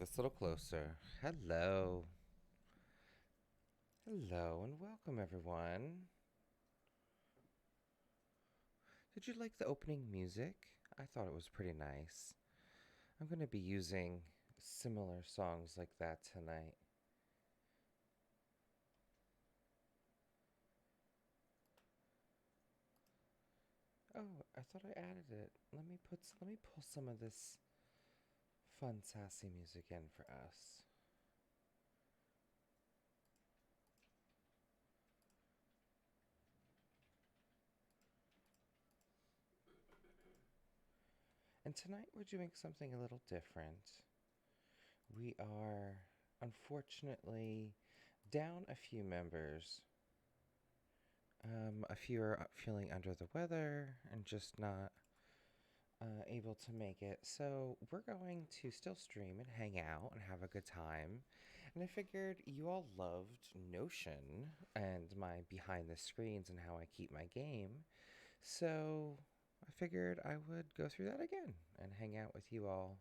this a little closer. Hello. Hello and welcome, everyone. Did you like the opening music? I thought it was pretty nice. I'm going to be using similar songs like that tonight. Oh, I thought I added it. Let me pull some of this fun sassy music in for us. And tonight we're doing something a little different. We are unfortunately down a few members. A few are feeling under the weather and just not able to make it. So we're going to still stream and hang out and have a good time. And I figured you all loved Notion and my behind the screens and how I keep my game. So I figured I would go through that again and hang out with you all.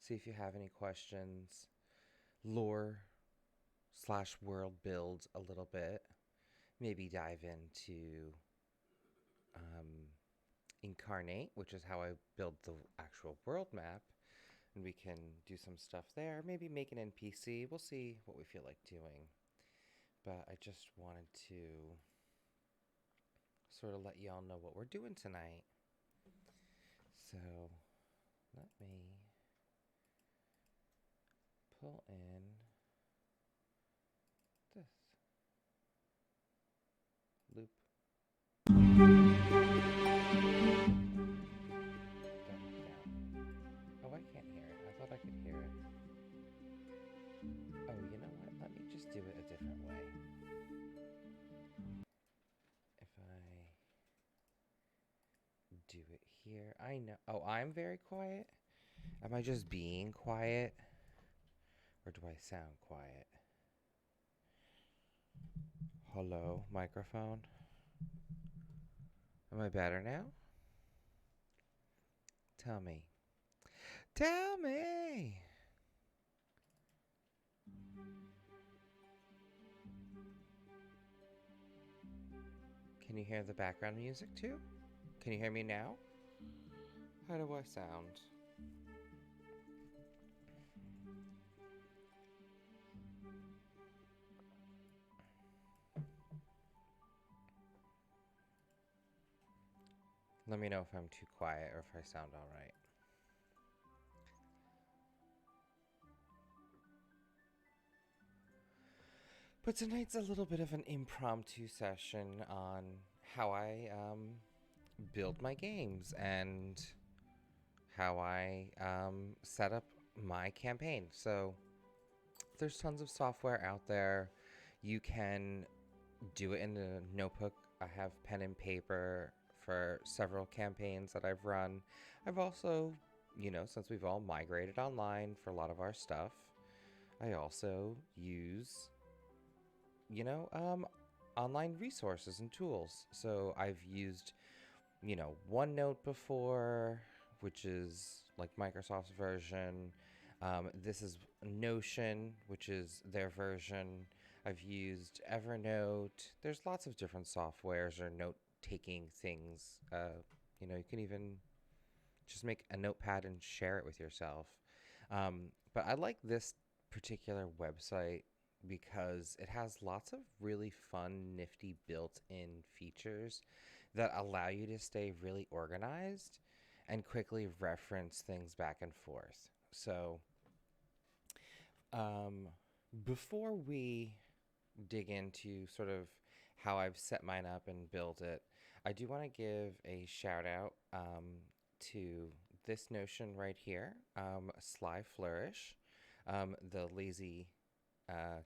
See if you have any questions. Lore slash world build a little bit. Maybe dive into um, Incarnate, which is how I build the actual world map, and we can do some stuff there. Maybe make an NPC. We'll see what we feel like doing. But I just wanted to sort of let y'all know what we're doing tonight. So let me pull in this loop. Down. Oh, I can't hear it. I thought I could hear it. Oh, you know what? Let me just do it a different way. If I do it here, I know. Oh, I'm very quiet. Am I just being quiet? Or do I sound quiet? Hello, microphone. Am I better now? Tell me. Tell me! Can you hear the background music too? Can you hear me now? How do I sound? Let me know if I'm too quiet or if I sound alright. But tonight's a little bit of an impromptu session on how I build my games and how I set up my campaign. So there's tons of software out there. You can do it in a notebook. I have pen and paper for several campaigns that I've run. I've also, since we've all migrated online for a lot of our stuff, I also use, online resources and tools. So I've used, OneNote before, which is like Microsoft's version. This is Notion, which is their version. I've used Evernote. There's lots of different softwares or note taking things. You can even just make a notepad and share it with yourself. But I like this particular website because it has lots of really fun, nifty built in features that allow you to stay really organized and quickly reference things back and forth. So, um, before we dig into sort of how I've set mine up and built it, I do want to give a shout out to this Notion right here, Sly Flourish, the lazy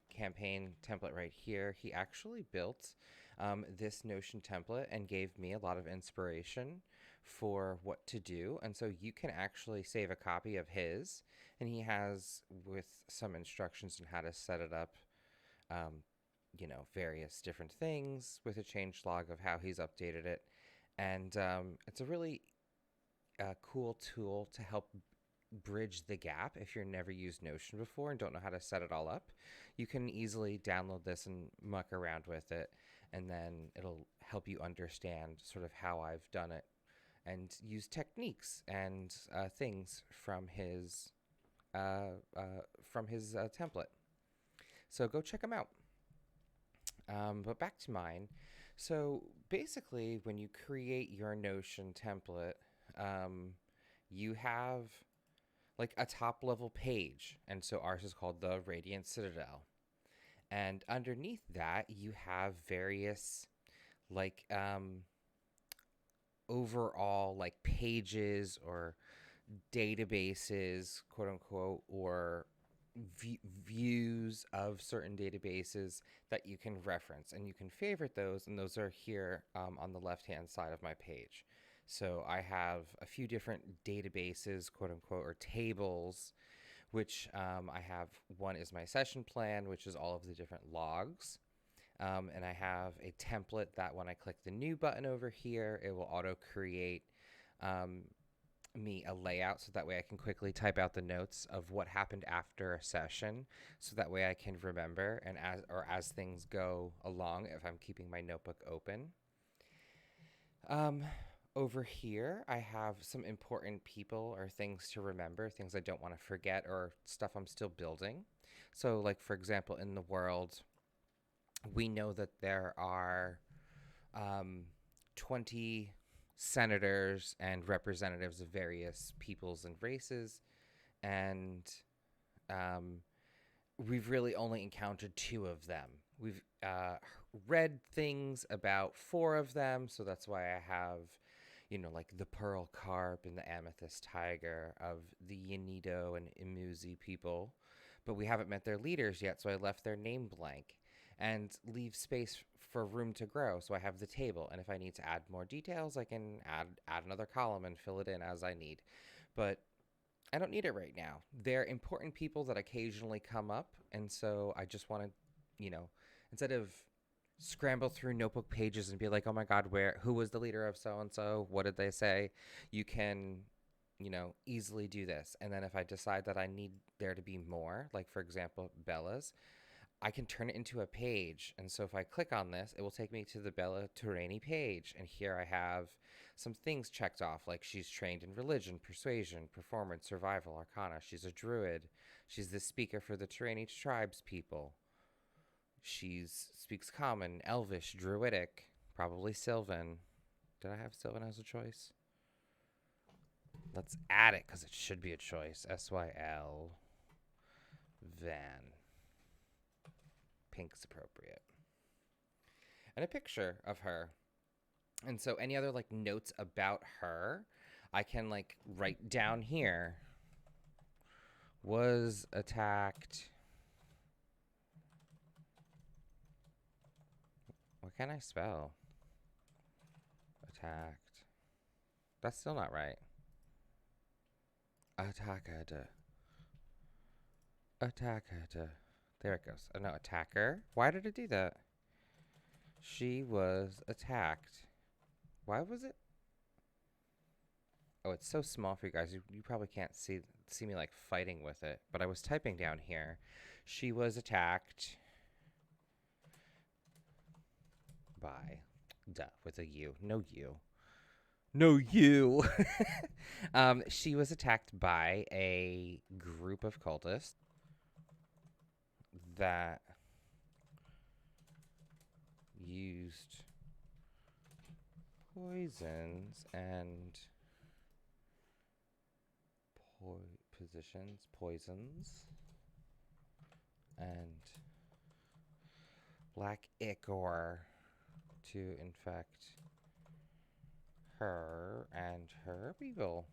campaign template right here. He actually built this Notion template and gave me a lot of inspiration for what to do. And so you can actually save a copy of his, and he has with some instructions on how to set it up. Um, various different things with a change log of how he's updated it. And it's a really cool tool to help bridge the gap if you've never used Notion before and don't know how to set it all up. You can easily download this and muck around with it, and then it'll help you understand sort of how I've done it and use techniques and things uh, from his template. So go check them out. But back to mine. So basically, when you create your Notion template, you have like a top level page. And so ours is called the Radiant Citadel. And underneath that, you have various like overall like pages or databases, quote unquote, or views of certain databases that you can reference, and you can favorite those, and those are here on the left hand side of my page. So I have a few different databases, quote unquote, or tables, which I have. One is my session plan, which is all of the different logs. And I have a template that when I click the new button over here, it will auto create me a layout, so that way I can quickly type out the notes of what happened after a session, so that way I can remember, and as things go along, if I'm keeping my notebook open. Over here I have some important people or things to remember, things I don't want to forget, or stuff I'm still building. So like, for example, in the world, we know that there are 20 senators and representatives of various peoples and races, and we've really only encountered 2 of them. We've read things about 4 of them, so that's why I have, like the pearl carp and the amethyst tiger of the Yanido and Imuzi people, but we haven't met their leaders yet, so I left their name blank and leave space for room to grow. So I have the table, and if I need to add more details, I can add another column and fill it in as I need. But I don't need it right now. They're important people that occasionally come up, and so I just want to, instead of scramble through notebook pages and be like, oh my God, who was the leader of so and so? What did they say? You can, easily do this. And then if I decide that I need there to be more, like for example, Bella's, I can turn it into a page. And so if I click on this, it will take me to the Bella Turani page. And here I have some things checked off, like she's trained in religion, persuasion, performance, survival, arcana. She's a druid. She's the speaker for the Turani tribes people. She speaks common, elvish, druidic, probably Sylvan. Did I have Sylvan as a choice? Let's add it because it should be a choice. SYL Van. Pink's appropriate. And a picture of her. And so any other like notes about her, I can like write down here. Was attacked. What can I spell? Attacked. That's still not right. Attacked. There it goes. Oh, no, attacker. Why did it do that? She was attacked. Why was it? Oh, it's so small for you guys. You probably can't see me like fighting with it. But I was typing down here. She was attacked by, with a U. No U. No U. She was attacked by a group of cultists that used poisons and poisons and black ichor to infect her and her people.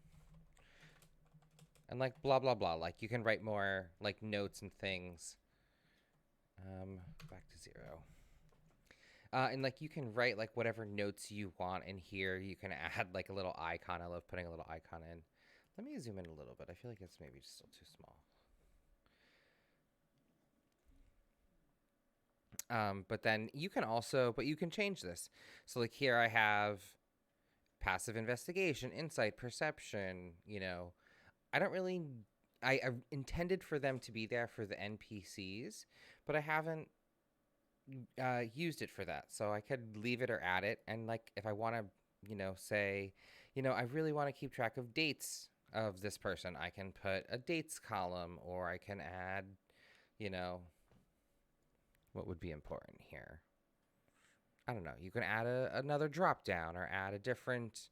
And like blah blah blah, like you can write more like notes and things. Back to 0. And like you can write like whatever notes you want in here. You can add like a little icon. I love putting a little icon in. Let me zoom in a little bit. I feel like it's maybe still too small. But then you can you can change this. So like here I have passive investigation, insight, perception, I don't really. I intended for them to be there for the NPCs, but I haven't used it for that. So I could leave it or add it. And like, if I want to, say, I really want to keep track of dates of this person, I can put a dates column, or I can add, you know, what would be important here. I don't know. You can add another drop down, or add a different,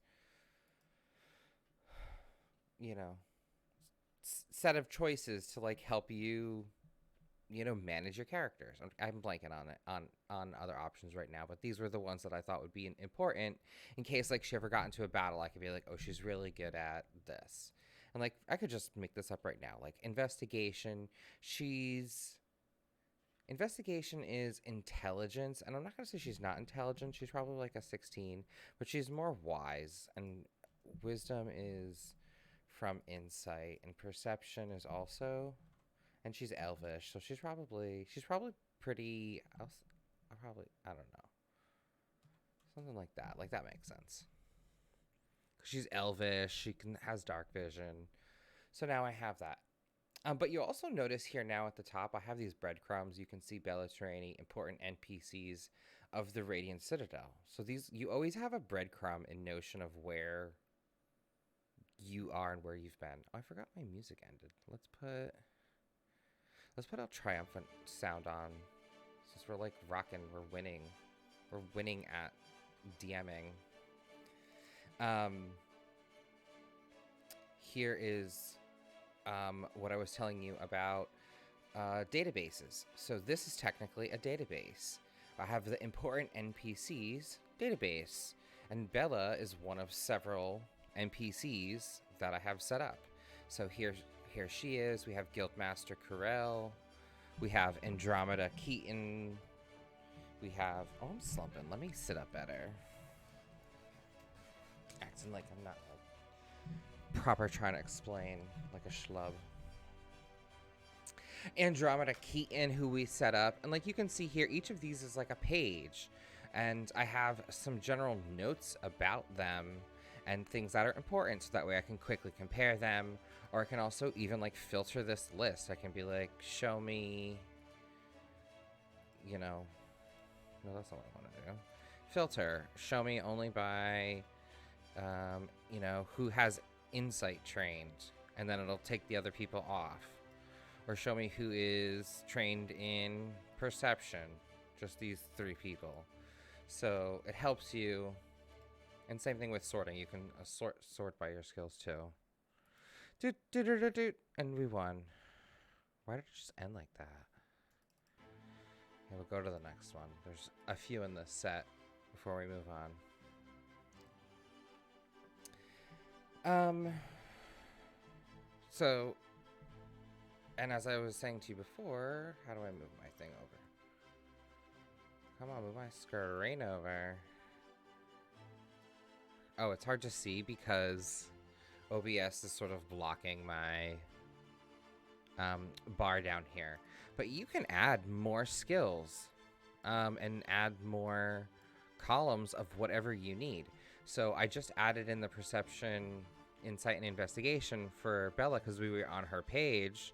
you know, set of choices to like help you, manage your characters. I'm blanking on it on other options right now, but these were the ones that I thought would be important in case like she ever got into a battle. I could be like, oh, she's really good at this, and like I could just make this up right now. Like investigation, investigation is intelligence, and I'm not gonna say she's not intelligent. She's probably like a 16, but she's more wise, and wisdom is from insight, and perception is also, and she's elvish, so she's probably pretty. I'll probably, I don't know, something like that. Like that makes sense. She's elvish. She can has dark vision. So now I have that. But you also notice here now at the top, I have these breadcrumbs. You can see Bellatrani, important NPCs of the Radiant Citadel. So these, you always have a breadcrumb in notion of where you are and where you've been. Oh, I forgot my music ended. Let's put a triumphant sound on. Since we're like rocking, we're winning. We're winning at DMing. Here is what I was telling you about databases. So this is technically a database. I have the important NPCs database, and Bella is one of several NPCs that I have set up. So here she is. We have Guildmaster Corel. We have Andromeda Keaton. We have... Oh, I'm slumping. Let me sit up better. Acting like I'm not like proper trying to explain like a schlub. Andromeda Keaton, who we set up. And like you can see here, each of these is like a page. And I have some general notes about them and things that are important, so that way I can quickly compare them. Or I can also even like filter this list. I can be like, show me, no, that's not what I want to do. Filter, show me only by, who has insight trained, and then it'll take the other people off. Or show me who is trained in perception, just these 3 people. So it helps you. And same thing with sorting. You can sort by your skills too. And we won. Why did it just end like that? Okay, we'll go to the next one. There's a few in this set before we move on. So, and as I was saying to you before, how do I move my thing over? Come on, move my screen over. Oh, it's hard to see because OBS is sort of blocking my bar down here. But you can add more skills and add more columns of whatever you need. So I just added in the perception, insight, and investigation for Bella because we were on her page.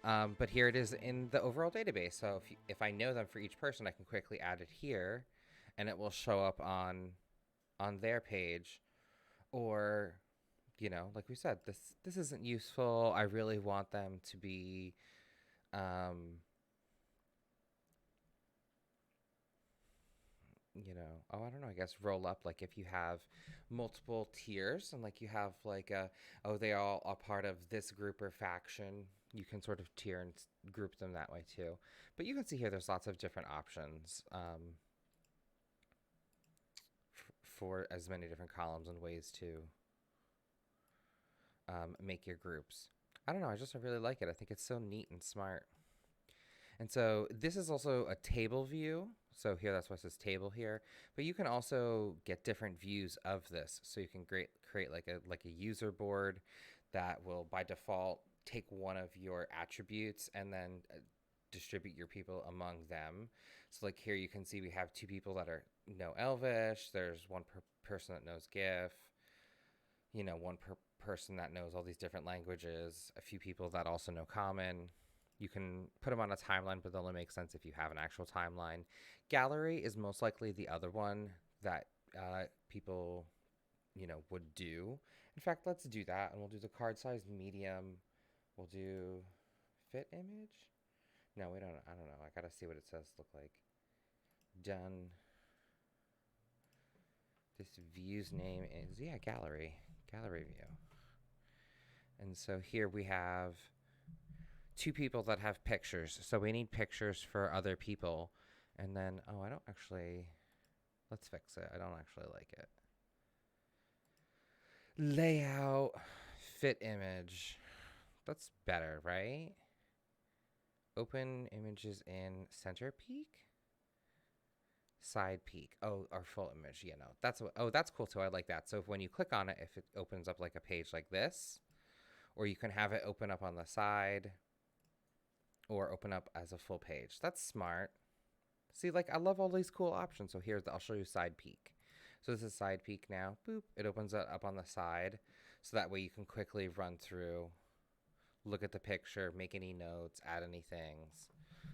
But here it is in the overall database. So if I know them for each person, I can quickly add it here, and it will show up on their page. Or, like we said, this isn't useful. I really want them to be, I don't know, I guess roll up, like if you have multiple tiers and like you have like they all are part of this group or faction, you can sort of tier and group them that way too. But you can see here there's lots of different options for as many different columns and ways to make your groups. I don't know, I really like it. I think it's so neat and smart. And so this is also a table view. So here, that's why it says table here. But you can also get different views of this. So you can create like a user board that will by default take one of your attributes and then distribute your people among them. So like here you can see we have 2 people that know Elvish. There's one person that knows GIF. one person that knows all these different languages, a few people that also know common. You can put them on a timeline, but they'll only make sense if you have an actual timeline. Gallery is most likely the other one that people, would do. In fact, let's do that, and we'll do the card size medium. We'll do fit image. No, we don't. I don't know. I gotta see what it says look like. Done. This view's name is, yeah, gallery view. And so here we have two people that have pictures. So we need pictures for other people. And then, I don't actually, let's fix it. I don't actually like it. Layout, fit image. That's better, right? Open images in center peak? Side peak. Oh, our full image. Yeah, no. That's cool too. I like that. So when you click on it, if it opens up like a page like this, or you can have it open up on the side or open up as a full page. That's smart. See, like, I love all these cool options. So I'll show you side peek. So this is side peek now. Boop. It opens it up on the side. So that way you can quickly run through, look at the picture, make any notes, add any things.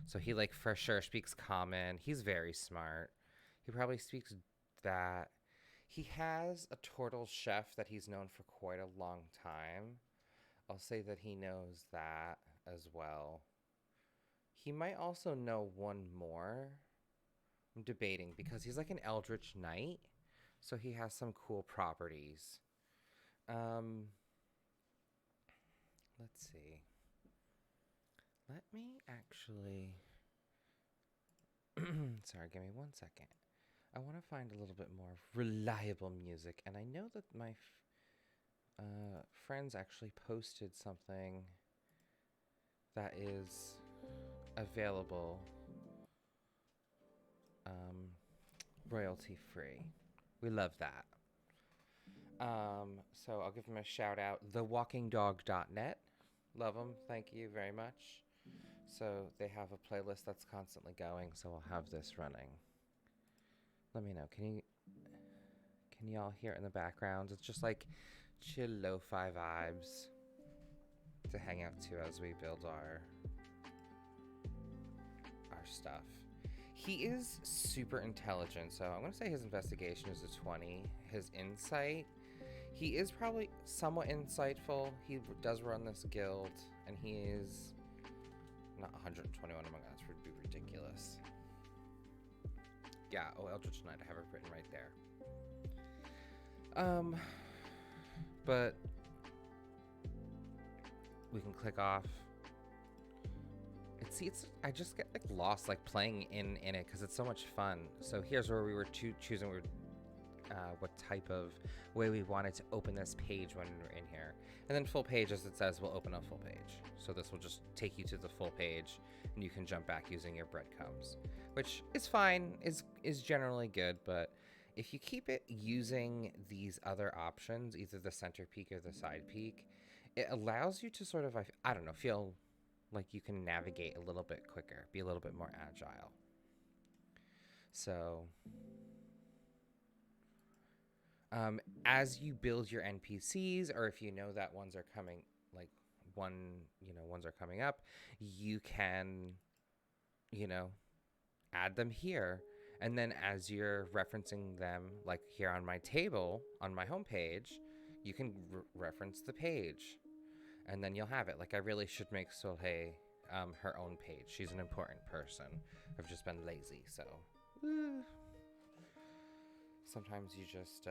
So he, like, for sure speaks common. He's very smart. He probably speaks that. He has a turtle chef that he's known for quite a long time. I'll say that he knows that as well. He might also know one more. I'm debating because he's like an Eldritch Knight. So he has some cool properties. Let's see. Let me actually... Sorry, give me 1 second. I want to find a little bit more reliable music. And I know that my friends actually posted something that is available royalty free. We love that. So I'll give them a shout out. TheWalkingDog.net. Love them. Thank you very much. So they have a playlist that's constantly going. So I'll have this running. Let me know. Can y'all hear it in the background? It's just like chill lo-fi vibes to hang out to as we build our stuff. He is super intelligent, so I'm going to say his investigation is a 20. His insight, he is probably somewhat insightful. He does run this guild, and he is not 121. Oh my god, that would be ridiculous. Yeah, Eldritch Knight, I have it written right there. But we can click off. I just get like lost like playing in it because it's so much fun. So here's where we were choosing what type of way we wanted to open this page when we're in here. And then full page, as it says, will open up full page. So this will just take you to the full page and you can jump back using your breadcrumbs, which is fine, is generally good. But if you keep it using these other options, either the center peak or the side peak, it allows you to sort of, I don't know, feel like you can navigate a little bit quicker, be a little bit more agile. So as you build your NPCs, or if you know that ones are coming, like ones are coming up, you can, add them here. And then as you're referencing them, like here on my table, on my homepage, you can reference the page. And then you'll have it. Like, I really should make Solheim her own page. She's an important person. I've just been lazy, so. Sometimes you just,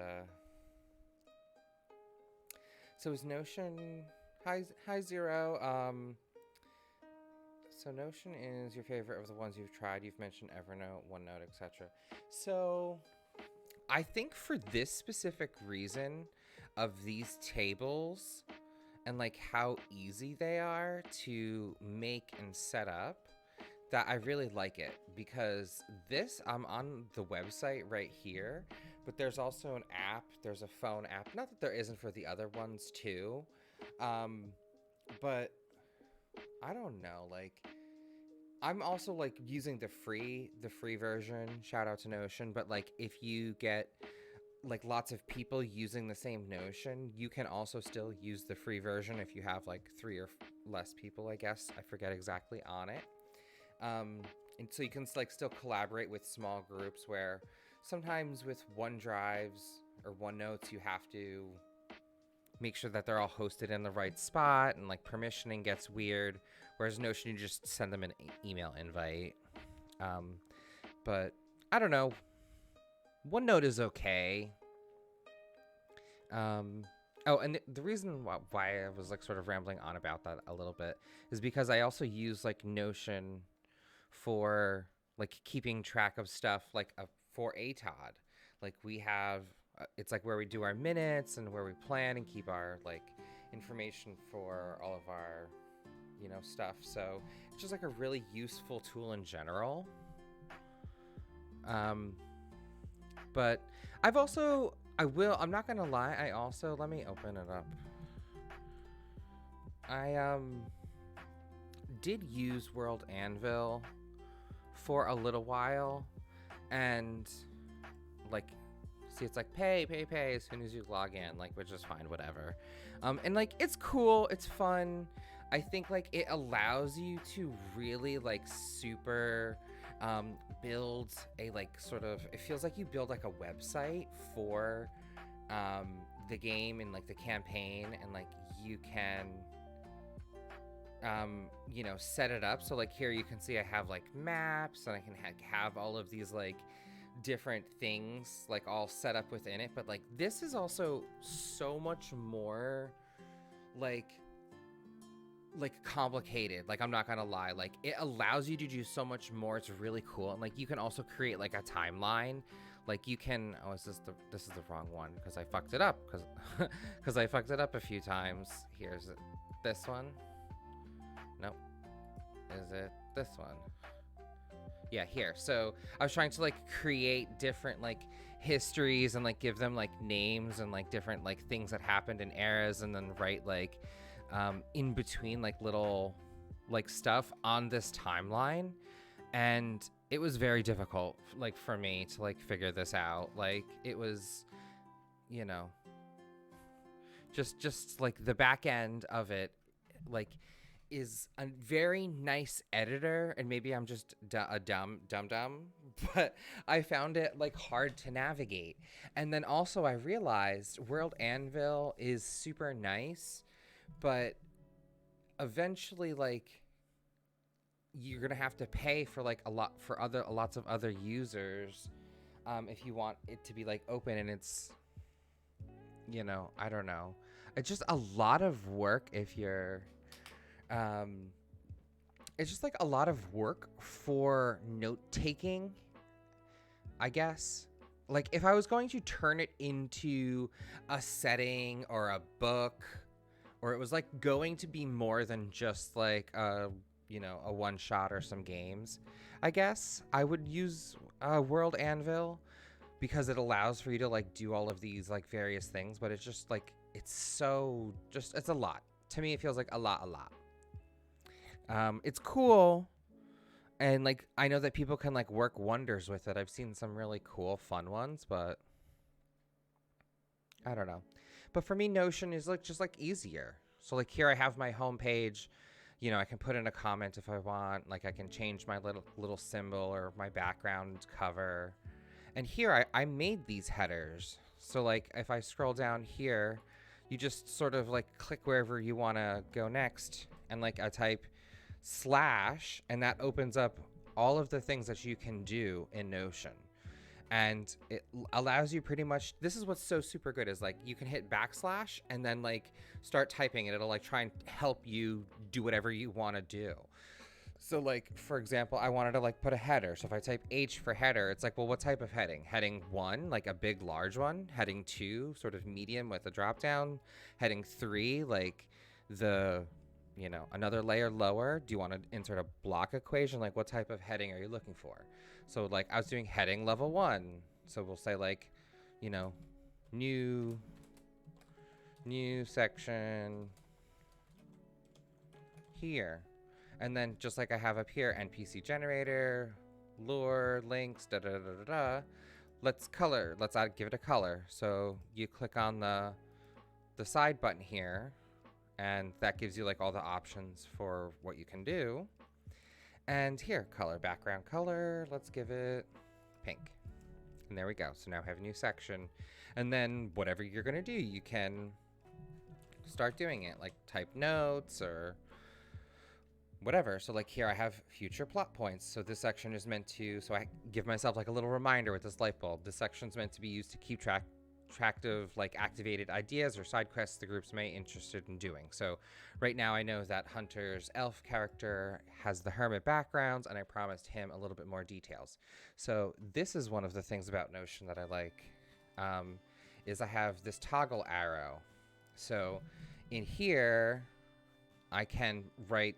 So is Notion... Hi, Zero. So Notion is your favorite of the ones you've tried. You've mentioned Evernote, OneNote, etc. So I think for this specific reason of these tables... and like how easy they are to make and set up, that I really like it. Because I'm on the website right here, but there's also an app, there's a phone app, not that there isn't for the other ones too, but I don't know, like, I'm also like using the free version, shout out to Notion, but like if you get like lots of people using the same Notion, you can also still use the free version if you have like three or less people, I guess. I forget exactly on it. Um, and so you can like still collaborate with small groups where sometimes with OneDrives or OneNotes, you have to make sure that they're all hosted in the right spot and like permissioning gets weird. Whereas Notion, you just send them an email invite. Um, but I don't know. OneNote is okay. Oh, and the reason why I was like sort of rambling on about that a little bit is because I also use like Notion for like keeping track of stuff like for ATOD. Like we have, it's like where we do our minutes and where we plan and keep our like information for all of our, stuff. So it's just like a really useful tool in general. But I'm not gonna lie, let me open it up. I did use World Anvil for a little while, and like, see, it's like pay as soon as you log in, like, which is fine, whatever. And like, it's cool, it's fun. I think like it allows you to really like super build a like sort of, it feels like you build like a website for the game and like the campaign, and like you can set it up. So like here you can see I have like maps, and I can have all of these like different things like all set up within it. But like this is also so much more like complicated. Like, I'm not gonna lie, like it allows you to do so much more. It's really cool. And like you can also create like a timeline. Like you can, oh, this is the wrong one because I fucked it up because I fucked it up a few times. Here's this one. Nope. Is it this one? Yeah, here. So I was trying to like create different like histories and like give them like names and like different like things that happened in eras, and then write like in between like little like stuff on this timeline. And it was very difficult like for me to like figure this out. Like it was, just like the back end of it like is a very nice editor, and maybe I'm just a dumb, but I found it like hard to navigate. And then also I realized World Anvil is super nice, but eventually like you're gonna have to pay for like lots of other users if you want it to be like open. And it's, I don't know, it's just a lot of work if you're it's just like a lot of work for note taking, I guess. Like if I was going to turn it into a setting or a book, or it was like going to be more than just like a one shot or some games, I guess I would use World Anvil, because it allows for you to like do all of these like various things. But it's just like it's a lot to me. It feels like a lot. It's cool, and like I know that people can like work wonders with it. I've seen some really cool fun ones, but I don't know. But for me, Notion is like just like easier. So like here I have my homepage. I can put in a comment if I want. Like I can change my little symbol or my background cover. And here I made these headers. So like if I scroll down here, you just sort of like click wherever you want to go next, and like I type /, and that opens up all of the things that you can do in Notion. And it allows you pretty much, this is what's so super good, is like you can hit / and then like start typing, and it'll like try and help you do whatever you want to do. So like, for example, I wanted to like put a header. So if I type H for header, it's like, well, what type of heading? Heading 1, like a big large one. Heading 2, sort of medium with a drop down. Heading 3, like the another layer lower. Do you want to insert a block equation? Like what type of heading are you looking for? So like I was doing heading level 1. So we'll say like, new section here. And then just like I have up here, NPC generator, lure, links, let's color. Give it a color. So you click on the side button here, and that gives you like all the options for what you can do. And here, color, background color. Let's give it pink. And there we go. So now I have a new section. And then whatever you're going to do, you can start doing it, like type notes or whatever. So like here I have future plot points. So this section is meant to, so I give myself like a little reminder with this light bulb. This section's meant to be used to keep track of like activated ideas or side quests the groups may be interested in doing. So right now I know that Hunter's elf character has the hermit backgrounds, and I promised him a little bit more details. So this is one of the things about Notion that I like, is I have this toggle arrow. So in here I can write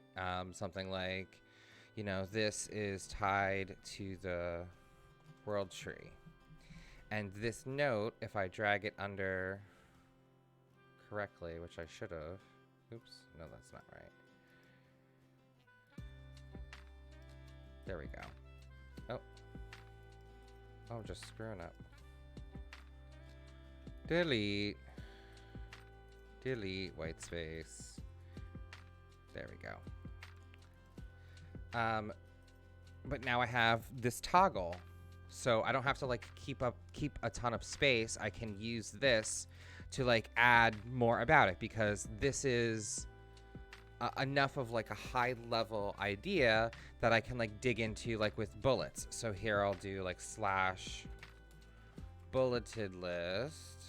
something like, you know, this is tied to the world tree. And this note, if I drag it under correctly, which I should have. Oops, no, that's not right. There we go. Oh, I'm just screwing up. Delete. Delete white space. There we go. But now I have this toggle. So I don't have to like keep a ton of space. I can use this to like add more about it, because this is enough of like a high level idea that I can like dig into like with bullets. So here I'll do like slash bulleted list.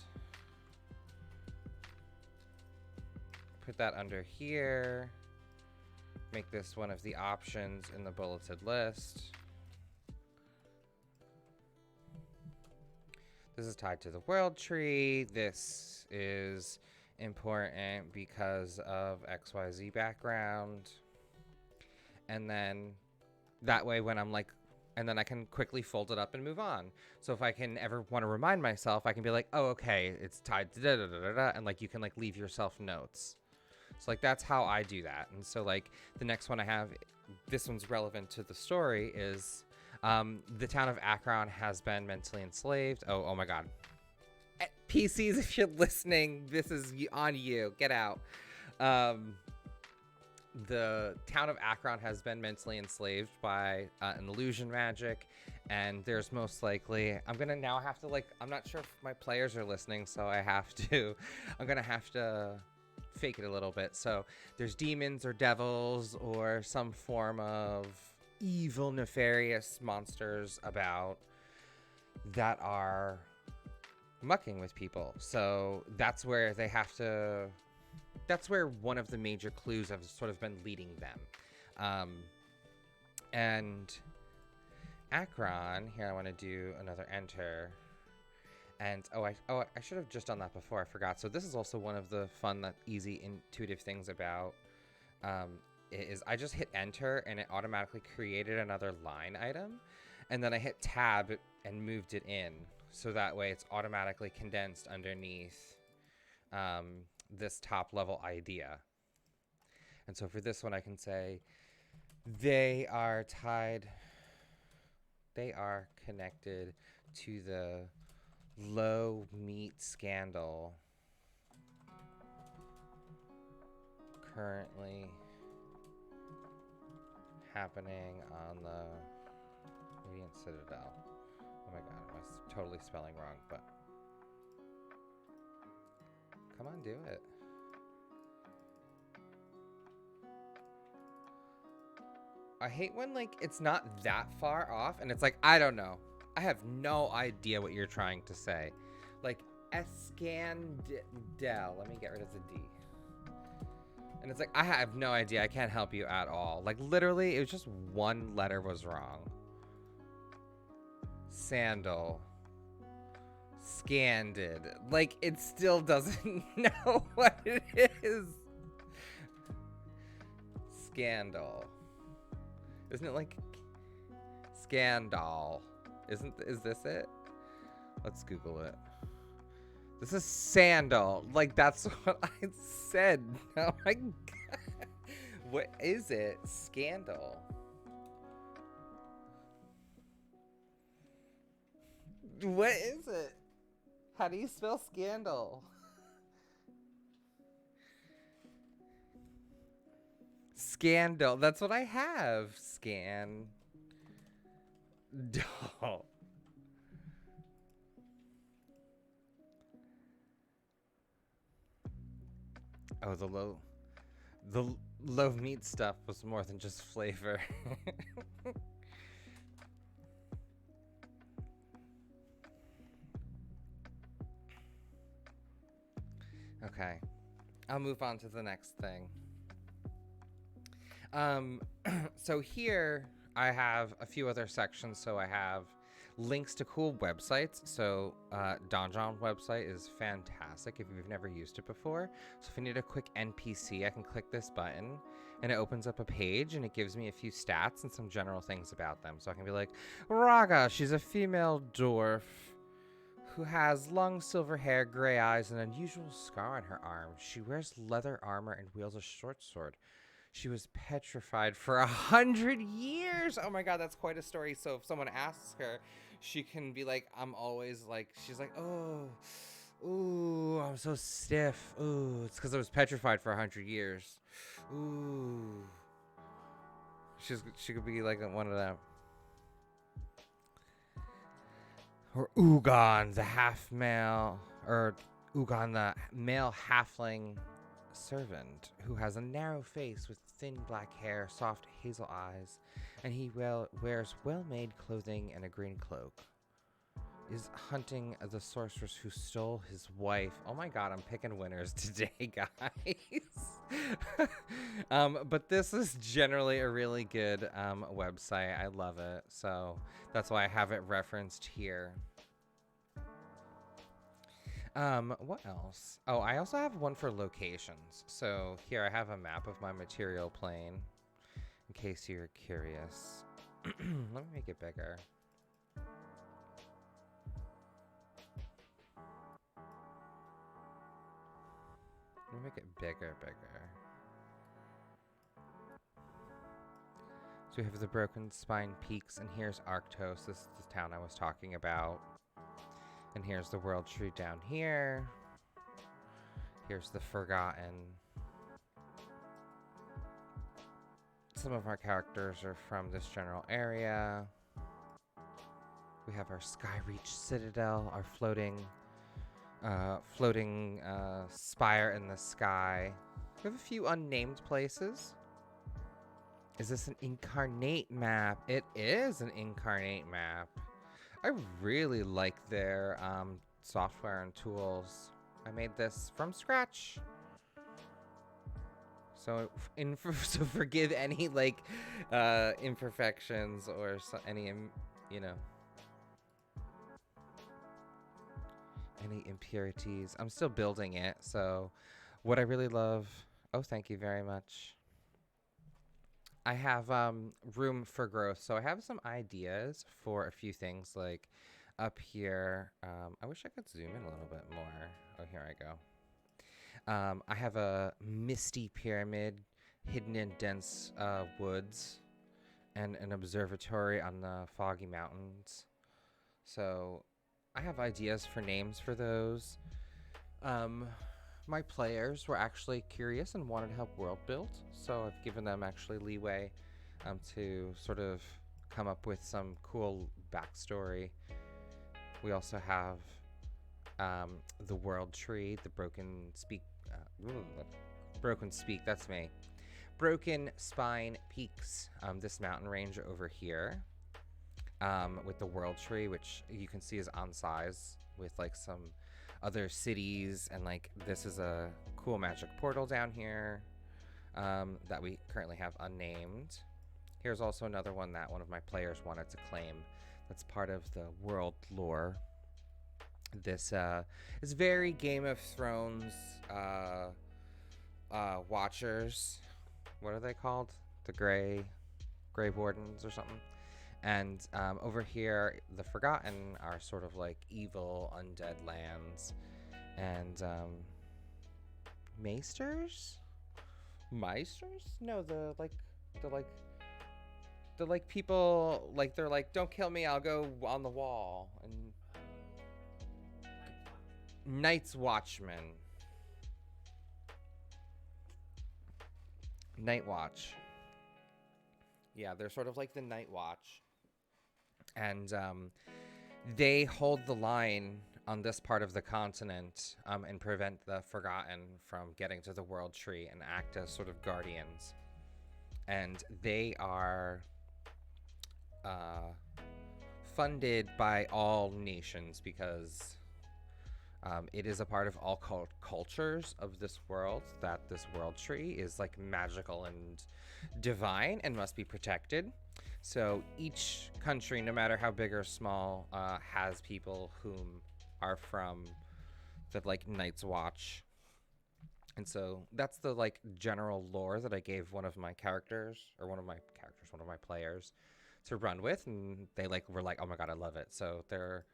Put that under here. Make this one of the options in the bulleted list. This is tied to the world tree. This is important because of XYZ background. And then that way when I'm like, and then I can quickly fold it up and move on. So if I can ever want to remind myself, I can be like, oh, okay, it's tied to da da da da da, and like you can like leave yourself notes. So like that's how I do that. And so like the next one I have, this one's relevant to the story, is the town of Akron has been mentally enslaved. Oh my God. PCs, if you're listening, this is on you. Get out. The town of Akron has been mentally enslaved by an illusion magic, and there's most likely, I'm gonna now have to like, I'm not sure if my players are listening, so I'm gonna have to fake it a little bit. So there's demons or devils or some form of evil, nefarious monsters about that are mucking with people. So that's where they have to, that's where one of the major clues have sort of been leading them. And Akron, here I want to do another enter. And I should have just done that before, I forgot. So this is also one of the fun, easy, intuitive things about is I just hit enter and it automatically created another line item, and then I hit tab and moved it in, so that way it's automatically condensed underneath this top level idea. And so for this one I can say they are connected to the low meat scandal currently happening on the Radiant Citadel. Oh my God, I was totally spelling wrong, but come on, do it. I hate when like it's not that far off and it's like, I don't know. I have no idea what you're trying to say. Like Escandel. Let me get rid of the D. And it's like, I have no idea. I can't help you at all. Like literally, it was just one letter was wrong. Sandal. Scanded. Like it still doesn't know what it is. Scandal. Isn't it like scandal? Is this it? Let's Google it. This is sandal. Like that's what I said. Oh my God. What is it? Scandal. What is it? How do you spell scandal? Scandal. That's what I have. Scan. Doll. Oh, the low meat stuff was more than just flavor. Okay, I'll move on to the next thing. So here I have a few other sections. So I have links to cool websites. So Donjon website is fantastic if you've never used it before. So if I need a quick NPC, I can click this button and it opens up a page and it gives me a few stats and some general things about them. So I can be like, Raga, she's a female dwarf who has long silver hair, gray eyes, and an unusual scar on her arm. She wears leather armor and wields a short sword. She was petrified for 100 years. Oh my god, that's quite a story. So if someone asks her, she can be like, I'm always like, she's like, oh, ooh, I'm so stiff. Ooh, it's because I was petrified for 100 years. Ooh. She could be like one of them. Or Ugon, the half male, or Ugon, the male halfling servant, who has a narrow face with thin black hair, soft hazel eyes, and he wears well-made clothing and a green cloak. Is hunting the sorceress who stole his wife. Oh my god, I'm picking winners today, guys. But this is generally a really good website. I love it. So that's why I have it referenced here. What else? Oh, I also have one for locations. So here I have a map of my material plane, in case you're curious. Let me make it bigger. Let me make it bigger. So we have the Broken Spine Peaks, and here's Arctos. This is the town I was talking about. And here's the World Tree down here. Here's the Forgotten. Some of our characters are from this general area. We have our Skyreach Citadel, our floating spire in the sky. We have a few unnamed places. Is this an incarnate map? It is an incarnate map. I really like their software and tools. I made this from scratch. So, so forgive any like imperfections or any any impurities. I'm still building it. So, what I really love. Oh, thank you very much. I have room for growth. So I have some ideas for a few things like up here. I wish I could zoom in a little bit more. Oh, here I go. I have a misty pyramid hidden in dense woods and an observatory on the foggy mountains. So I have ideas for names for those. My players were actually curious and wanted help world build, so I've given them actually leeway to sort of come up with some cool backstory. We also have the world tree, the broken speak, that's me. Broken Spine Peaks, this mountain range over here, with the world tree, which you can see is on size with like some other cities, and like this is a cool magic portal down here that we currently have unnamed. Here's also another one that one of my players wanted to claim. That's part of the world lore. This is very Game of Thrones watchers. What are they called? The Grey Wardens or something. And over here, the Forgotten are sort of like evil undead lands. And Maesters? No, the people, like, they're like, don't kill me, I'll go on the wall. And Night's Watchman. Night Watch. Yeah, they're sort of like the Night Watch. And they hold the line on this part of the continent and prevent the Forgotten from getting to the World Tree and act as sort of guardians. And they are funded by all nations because it is a part of all cultures of this world that this World Tree is like magical and divine and must be protected. So each country, no matter how big or small, has people whom are from the like Night's Watch. And so that's the like general lore that I gave one of my players to run with, and they like were like, oh my god, I love it. So they're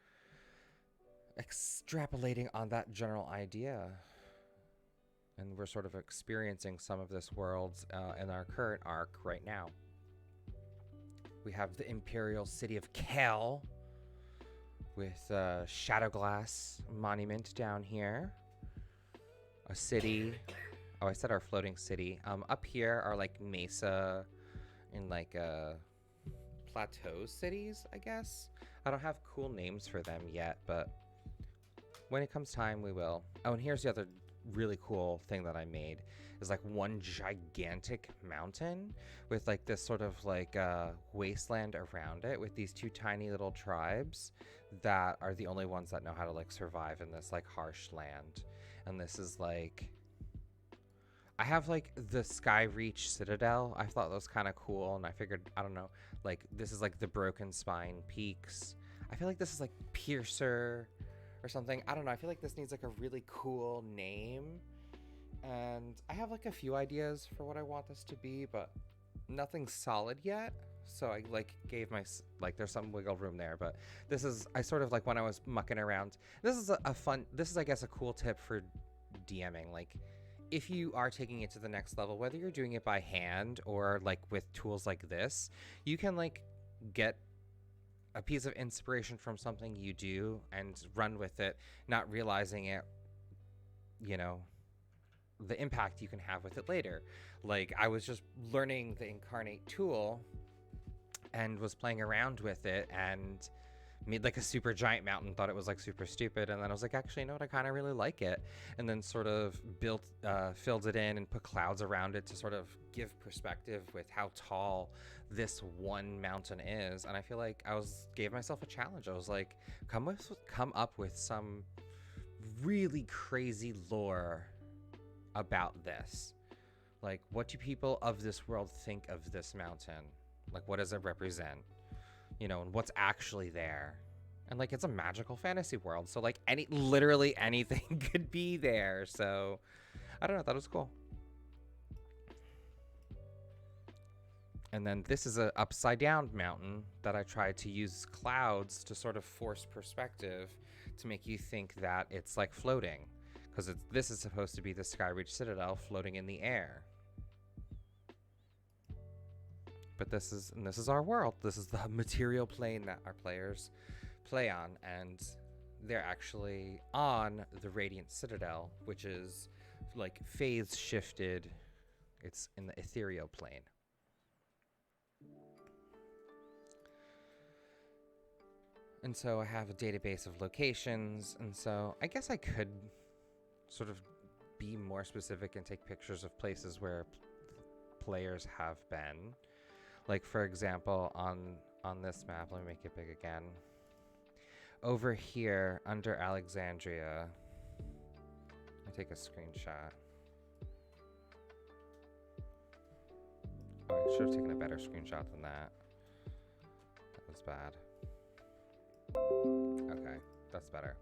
extrapolating on that general idea, and we're sort of experiencing some of this world in our current arc right now. We have the Imperial City of Kel with a Shadowglass monument down here. A city. Oh, I said our floating city. Up here are like Mesa and like plateau cities, I guess. I don't have cool names for them yet, but when it comes time, we will. Oh, and here's the other really cool thing that I made is like one gigantic mountain with like this sort of like wasteland around it with these two tiny little tribes that are the only ones that know how to like survive in this like harsh land. And this is like, I have like the Skyreach Citadel. I thought that was kind of cool, and I figured, I don't know, like this is like the Broken Spine Peaks. I feel like this is like Piercer or something. I don't know. I feel like this needs like a really cool name. And I have like a few ideas for what I want this to be, but nothing solid yet. So I like gave my, like there's some wiggle room there, but this is, I sort of like when I was mucking around, this is a fun, this is I guess a cool tip for DMing. Like if you are taking it to the next level, whether you're doing it by hand or like with tools like this, you can like get a piece of inspiration from something you do and run with it, not realizing it, you know, the impact you can have with it later. Like I was just learning the Incarnate tool and was playing around with it and made like a super giant mountain, thought it was like super stupid, and then I was like, actually, you know what, I kind of really like it, and then sort of filled it in and put clouds around it to sort of give perspective with how tall this one mountain is. And I feel like gave myself a challenge. I was like, come up with some really crazy lore about this. Like, what do people of this world think of this mountain? Like, what does it represent? You know, and what's actually there? And like, it's a magical fantasy world, so like literally anything could be there. So I don't know, that was cool. And then this is an upside down mountain that I tried to use clouds to sort of force perspective to make you think that it's like floating, because this is supposed to be the Skyreach Citadel floating in the air. But this is our world. This is the material plane that our players play on, and they're actually on the Radiant Citadel, which is like phase shifted. It's in the ethereal plane. And so I have a database of locations, and so I guess I could sort of be more specific and take pictures of places where players have been. Like, for example, on this map, let me make it big again. Over here, under Alexandria, I'll take a screenshot. Oh, I should have taken a better screenshot than that. That was bad. Okay, that's better.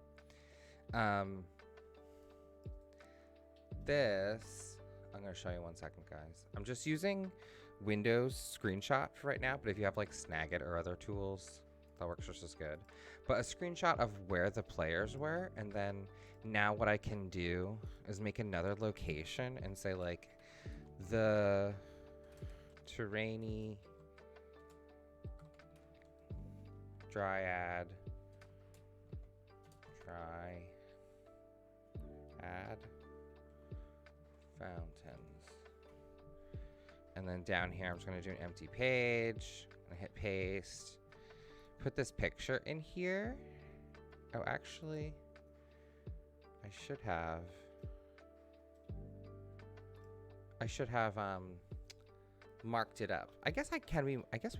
This, I'm going to show you 1 second, guys. I'm just using Windows screenshot for right now, but if you have like Snagit or other tools, that works just as good. But a screenshot of where the players were, and then now what I can do is make another location and say like the Terrainy Dryad add fountains. And then down here, I'm just going to do an empty page. I'm going to hit paste. Put this picture in here. Oh, actually, I should have marked it up. I guess we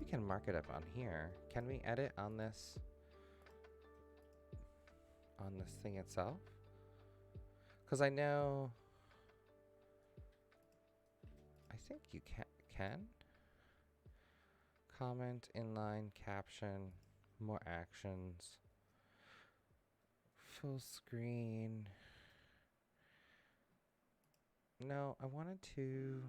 can mark it up on here. Can we edit on this thing itself? Because I know, I think you can. Comment, inline, caption, more actions, full screen. No, I wanted to.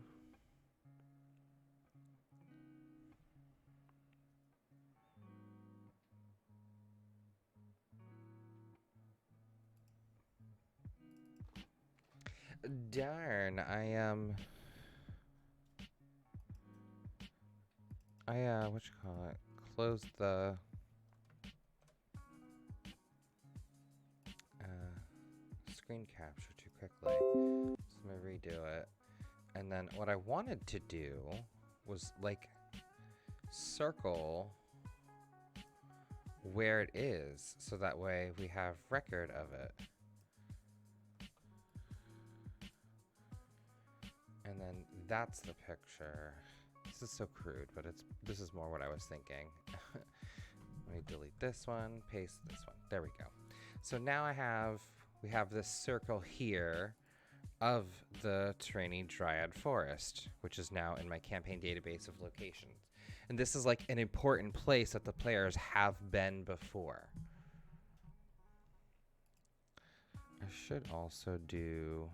Darn, what you call it? Closed the screen capture too quickly. So I'm gonna redo it. And then what I wanted to do was like circle where it is, so that way we have record of it. And then that's the picture. This is so crude, but this is more what I was thinking. Let me delete this one, paste this one. There we go. So now we have this circle here of the Trainee Dryad Forest, which is now in my campaign database of locations. And this is like an important place that the players have been before. I should also do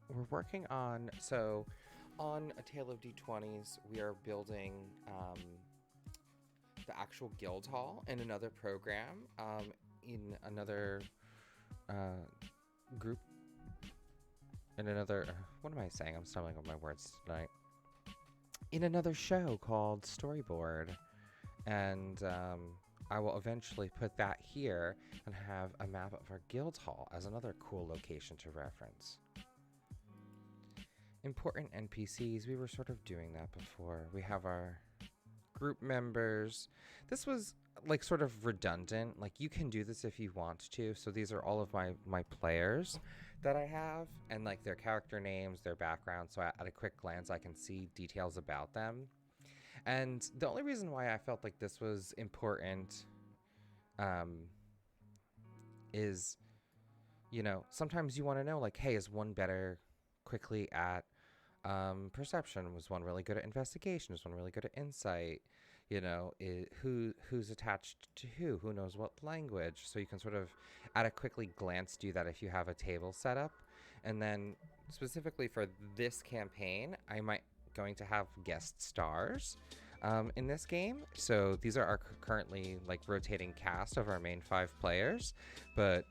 we're working on, so on A Tale of D20s, we are building the actual guild hall in another program, in another group, in another, what am I saying? I'm stumbling on my words tonight. In another show called Storyboard. And I will eventually put that here and have a map of our guild hall as another cool location to reference. Important NPCs, we were sort of doing that before. We have our group members. This was like sort of redundant. Like you can do this if you want to. So these are all of my players that I have, and like their character names, their background. So at a quick glance, I can see details about them. And the only reason why I felt like this was important is, you know, sometimes you want to know, like, hey, is one better quickly at perception? Was one really good at investigation? Was one really good at insight? You know, who's attached to who? Who knows what language? So you can sort of, at a quickly glance, do that if you have a table set up. And then specifically for this campaign, I might going to have guest stars in this game. So these are our currently like rotating cast of our main 5 players, but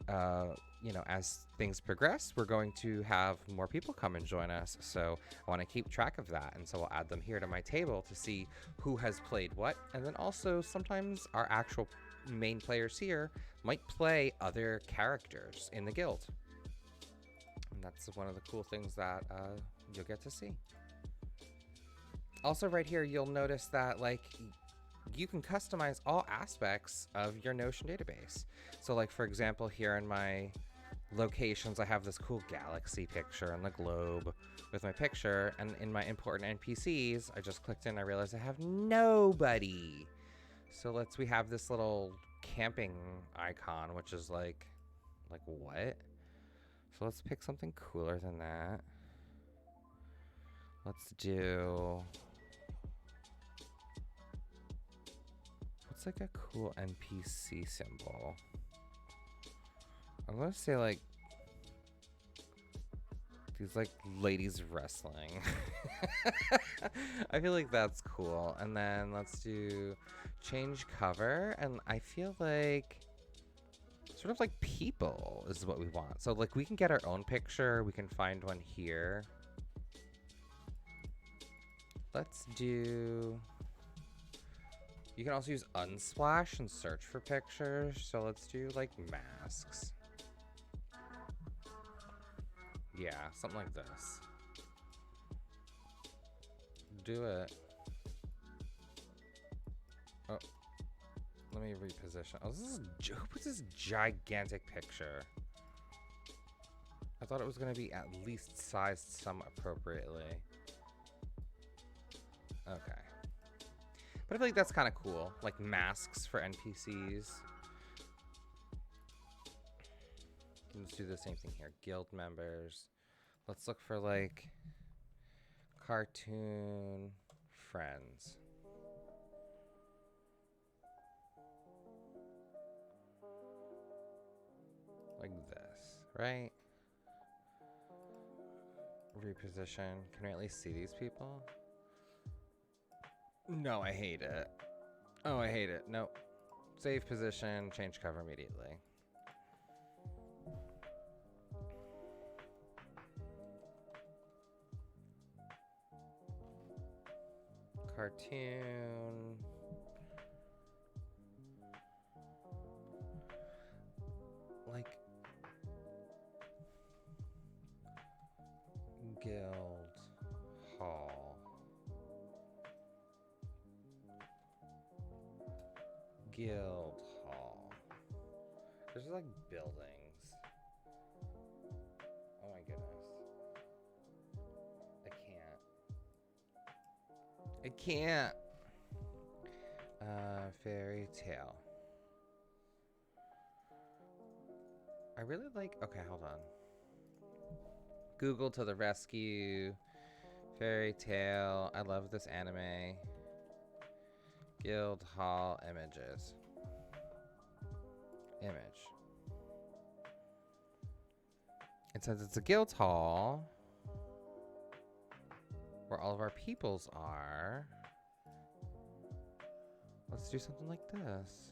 you know, as things progress, we're going to have more people come and join us. So I want to keep track of that, and so I'll add them here to my table to see who has played what. And then also sometimes our actual main players here might play other characters in the guild, and that's one of the cool things that you'll get to see. Also right here, you'll notice that like you can customize all aspects of your Notion database. So like, for example, here in my locations, I have this cool galaxy picture and the globe with my picture. And in my important NPCs, I just clicked in, I realized I have nobody. So we have this little camping icon, which is like what? So let's pick something cooler than that. Let's do, what's like a cool NPC symbol? I'm gonna say like these like ladies wrestling. I feel like that's cool. And then let's do change cover, and I feel like sort of like people is what we want. So like we can get our own picture, we can find one here. Let's do You can also use Unsplash and search for pictures. So let's do like masks. Yeah, something like this. Do it. Oh, let me reposition. Oh, who puts this gigantic picture? I thought it was going to be at least sized some appropriately. Okay. But I feel like that's kind of cool. Like masks for NPCs. Let's do the same thing here. Guild members. Let's look for like cartoon friends. Like this, right? Reposition. Can we at least see these people? No, I hate it. Oh, I hate it. Nope. Save position, change cover immediately. Cartoon. Like Guild Hall. Guild Hall. There's like buildings. Oh my goodness. I can't. Fairy tale. I really like. Okay, hold on. Google to the rescue. Fairy tale. I love this anime. Guild Hall images. Image. It says it's a guild hall where all of our peoples are. Let's do something like this.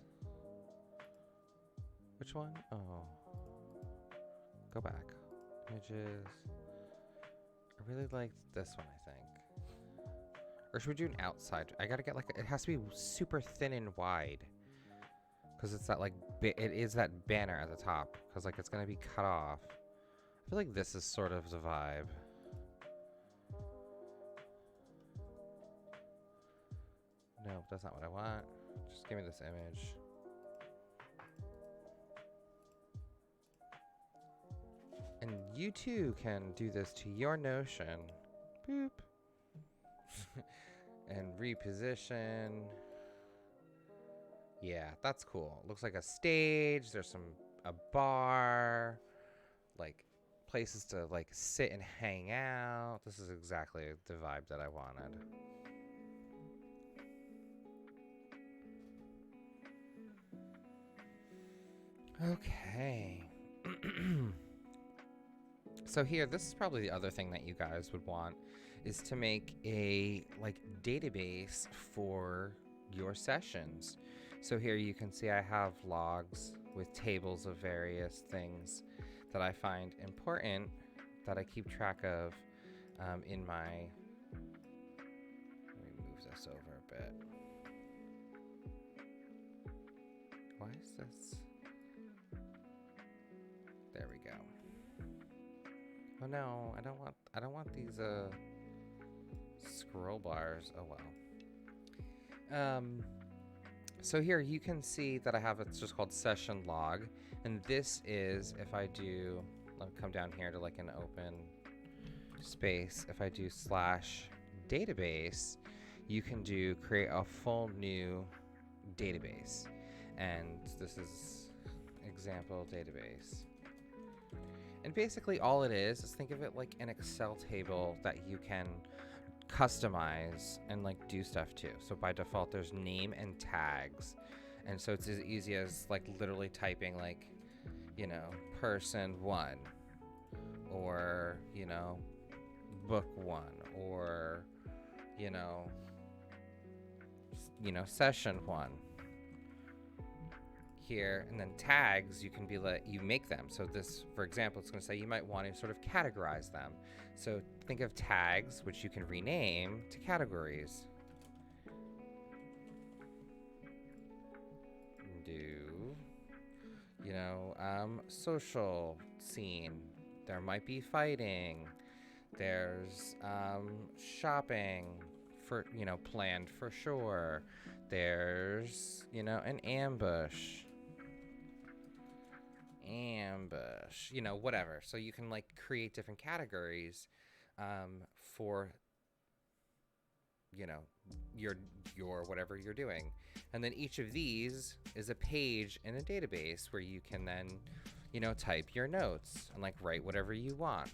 Which one? Oh. Go back. Images. I really liked this one, I think. Or should we do an outside? I gotta get like, it has to be super thin and wide. Because it's that like, it is that banner at the top. Because like it's gonna be cut off. I feel like this is sort of the vibe. No, that's not what I want. Just give me this image. And you too can do this to your Notion. Boop. And reposition. Yeah, that's cool. Looks like a stage. There's a bar. Like places to like sit and hang out. This is exactly the vibe that I wanted. Okay. So here, this is probably the other thing that you guys would want, is to make a like database for your sessions. So here you can see I have logs with tables of various things that I find important that I keep track of in my, let me move this over a bit. Why is this? There we go. Oh no, I don't want these scroll bars. Oh well. So here you can see that I have, it's just called session log, and this is, if I do, let me come down here to like an open space. If I do /database, you can do create a full new database, and this is example database. And basically all it is think of it like an Excel table that you can customize and like do stuff to. So by default there's name and tags. And so it's as easy as like literally typing like, you know, person 1 or, you know, book 1 or, you know, session 1. Here, and then tags, you can be you make them. So this, for example, it's going to say you might want to sort of categorize them. So think of tags, which you can rename to categories. social scene. There might be fighting. There's shopping for, planned for sure. There's, an ambush, whatever. So you can like create different categories for, you know, your whatever you're doing. And then each of these is a page in a database where you can then, type your notes and like write whatever you want.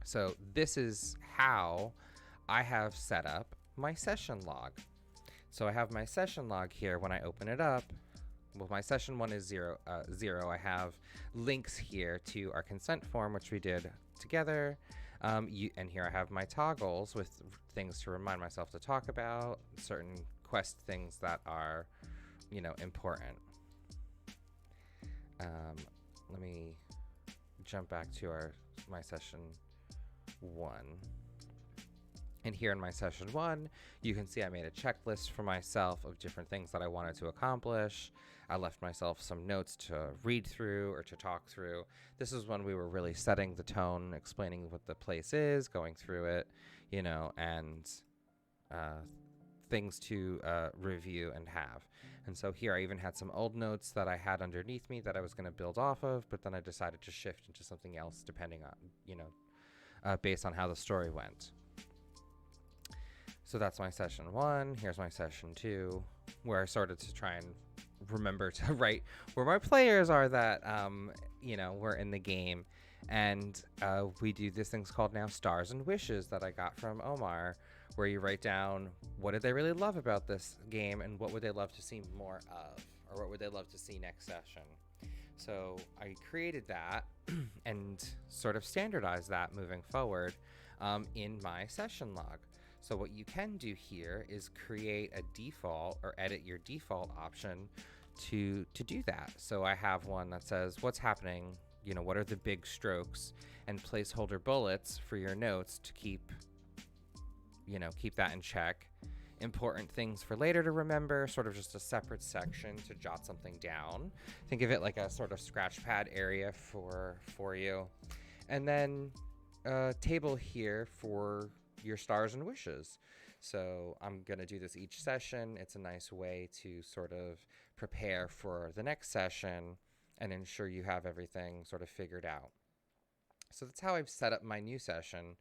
So this is how I have set up my session log. So I have my session log here. When I open it up, well, my session 1 is 0. I have links here to our consent form, which we did together. And here I have my toggles with things to remind myself to talk about, certain quest things that are, important. Let me jump back to my session 1. And here in my session 1, you can see I made a checklist for myself of different things that I wanted to accomplish. I left myself some notes to read through or to talk through. This is when we were really setting the tone, explaining what the place is, going through it, and things to review and have. And so here I even had some old notes that I had underneath me that I was going to build off of, but then I decided to shift into something else depending on, based on how the story went. So that's my session 1. Here's my session 2, where I started to try and remember to write where my players are that, were in the game. And we do these things called now Stars and Wishes that I got from Omar, where you write down what did they really love about this game and what would they love to see more of, or what would they love to see next session. So I created that and sort of standardized that moving forward in my session log. So what you can do here is create a default or edit your default option to do that. So I have one that says what's happening, what are the big strokes, and placeholder bullets for your notes to keep that in check. Important things for later to remember, sort of just a separate section to jot something down. Think of it like a sort of scratch pad area for you. And then a table here for your stars and wishes. So I'm going to do this each session. It's a nice way to sort of prepare for the next session and ensure you have everything sort of figured out. So that's how I've set up my new session.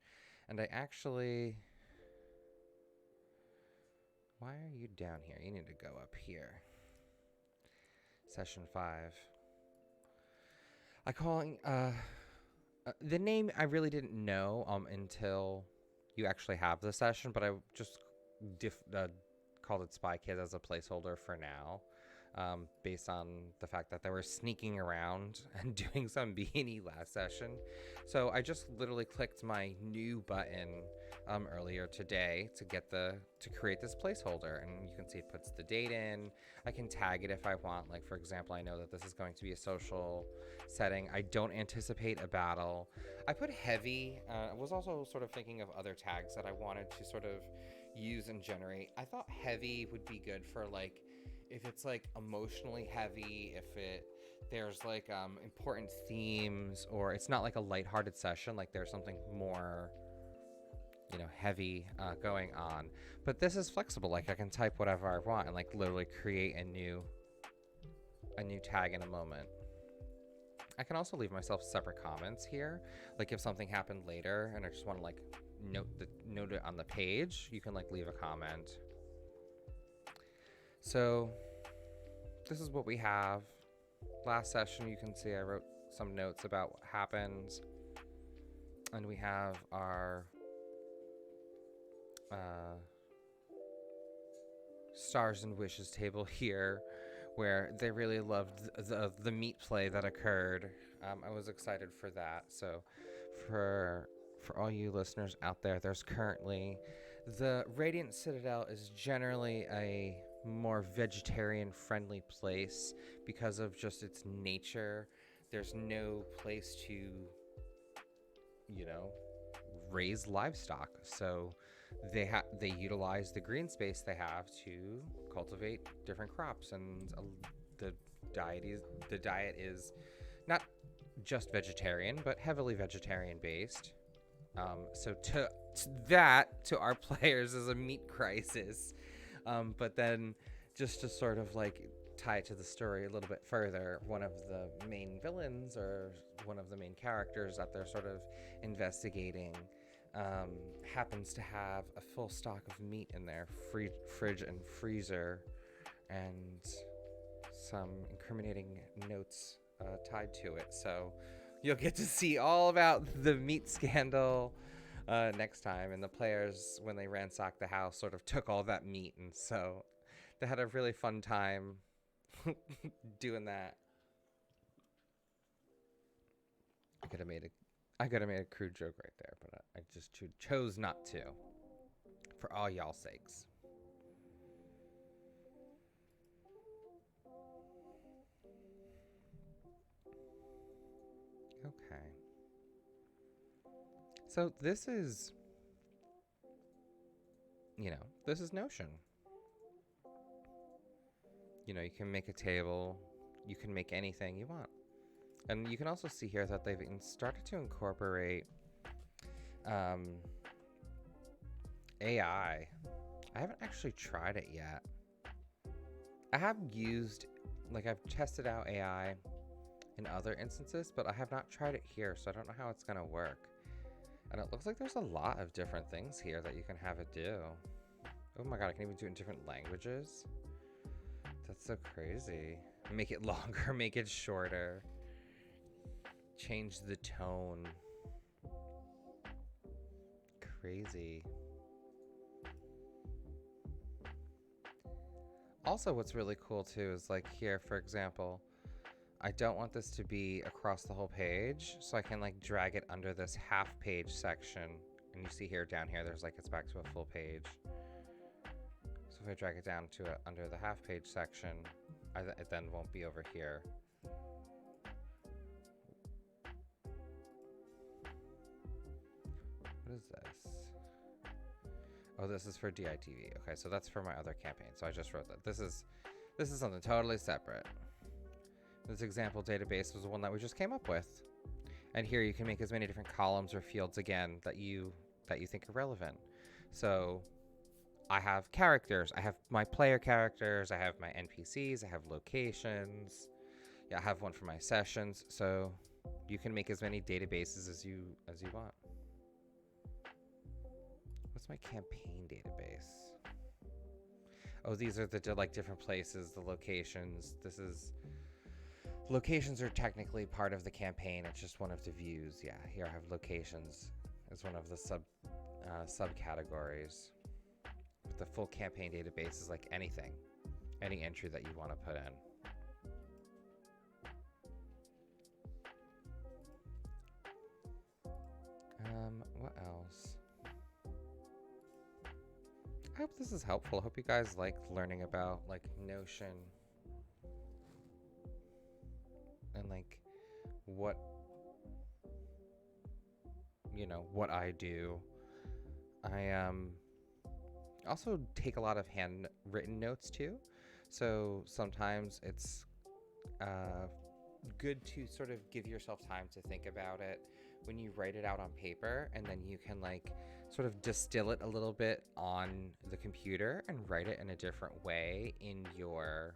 And I actually... Why are you down here? You need to go up here. Session 5. The name I really didn't know until you actually have the session, but I just called it Spy Kids as a placeholder for now, based on the fact that they were sneaking around and doing some B&E last session. So I just literally clicked my new button earlier today to create this placeholder, and you can see it puts the date in. I can tag it if I want. Like, for example, I know that this is going to be a social setting. I don't anticipate a battle. I put heavy. I was also sort of thinking of other tags that I wanted to sort of use and generate. I thought heavy would be good for like if it's like emotionally heavy, there's like important themes, or it's not like a lighthearted session, like there's something more heavy going on. But this is flexible. Like I can type whatever I want and like literally create a new tag in a moment. I can also leave myself separate comments here. Like if something happened later and I just want to like note it on the page, you can like leave a comment. So this is what we have. Last session, you can see I wrote some notes about what happened. And we have our Stars and Wishes table here, where they really loved the meat play that occurred. I was excited for that. So for all you listeners out there, there's currently the Radiant Citadel is generally a more vegetarian friendly place because of just its nature. There's no place to raise livestock, so they utilize the green space they have to cultivate different crops, and the diet is not just vegetarian, but heavily vegetarian based. So to our players is a meat crisis. But then just to sort of like tie it to the story a little bit further, one of the main villains or one of the main characters that they're sort of investigating happens to have a full stock of meat in their fridge and freezer, and some incriminating notes tied to it. So you'll get to see all about the meat scandal next time. And the players, when they ransacked the house, sort of took all that meat, and so they had a really fun time doing that. I could have made a crude joke right there, but I just chose not to, for all y'all sakes. Okay. So this is Notion. You can make a table, you can make anything you want. And you can also see here that they've started to incorporate AI. I haven't actually tried it yet. I have I've tested out AI in other instances, but I have not tried it here, so I don't know how it's going to work. And it looks like there's a lot of different things here that you can have it do. Oh my god, I can even do it in different languages. That's so crazy. Make it longer, make it shorter. Change the tone. Crazy. Also, what's really cool too is like here, for example, I don't want this to be across the whole page, so I can like drag it under this half page section. And you see here, down here, there's like, it's back to a full page. So if I drag it down to under the half page section, it then won't be over here. What is this? Oh, this is for DITV. Okay, so that's for my other campaign. So I just wrote that. This is something totally separate. This example database was the one that we just came up with. And here you can make as many different columns or fields again that you think are relevant. So I have characters. I have my player characters. I have my NPCs. I have locations. Yeah, I have one for my sessions. So you can make as many databases as you want. What's my campaign database? Oh, these are the like different places, the locations. Locations are technically part of the campaign. It's just one of the views. Yeah, here I have locations as one of the subcategories. But the full campaign database is like anything, any entry that you want to put in. What else? I hope this is helpful. I hope you guys like learning about like Notion and like what I do. I also take a lot of handwritten notes too. So sometimes it's good to sort of give yourself time to think about it when you write it out on paper, and then you can like sort of distill it a little bit on the computer and write it in a different way in your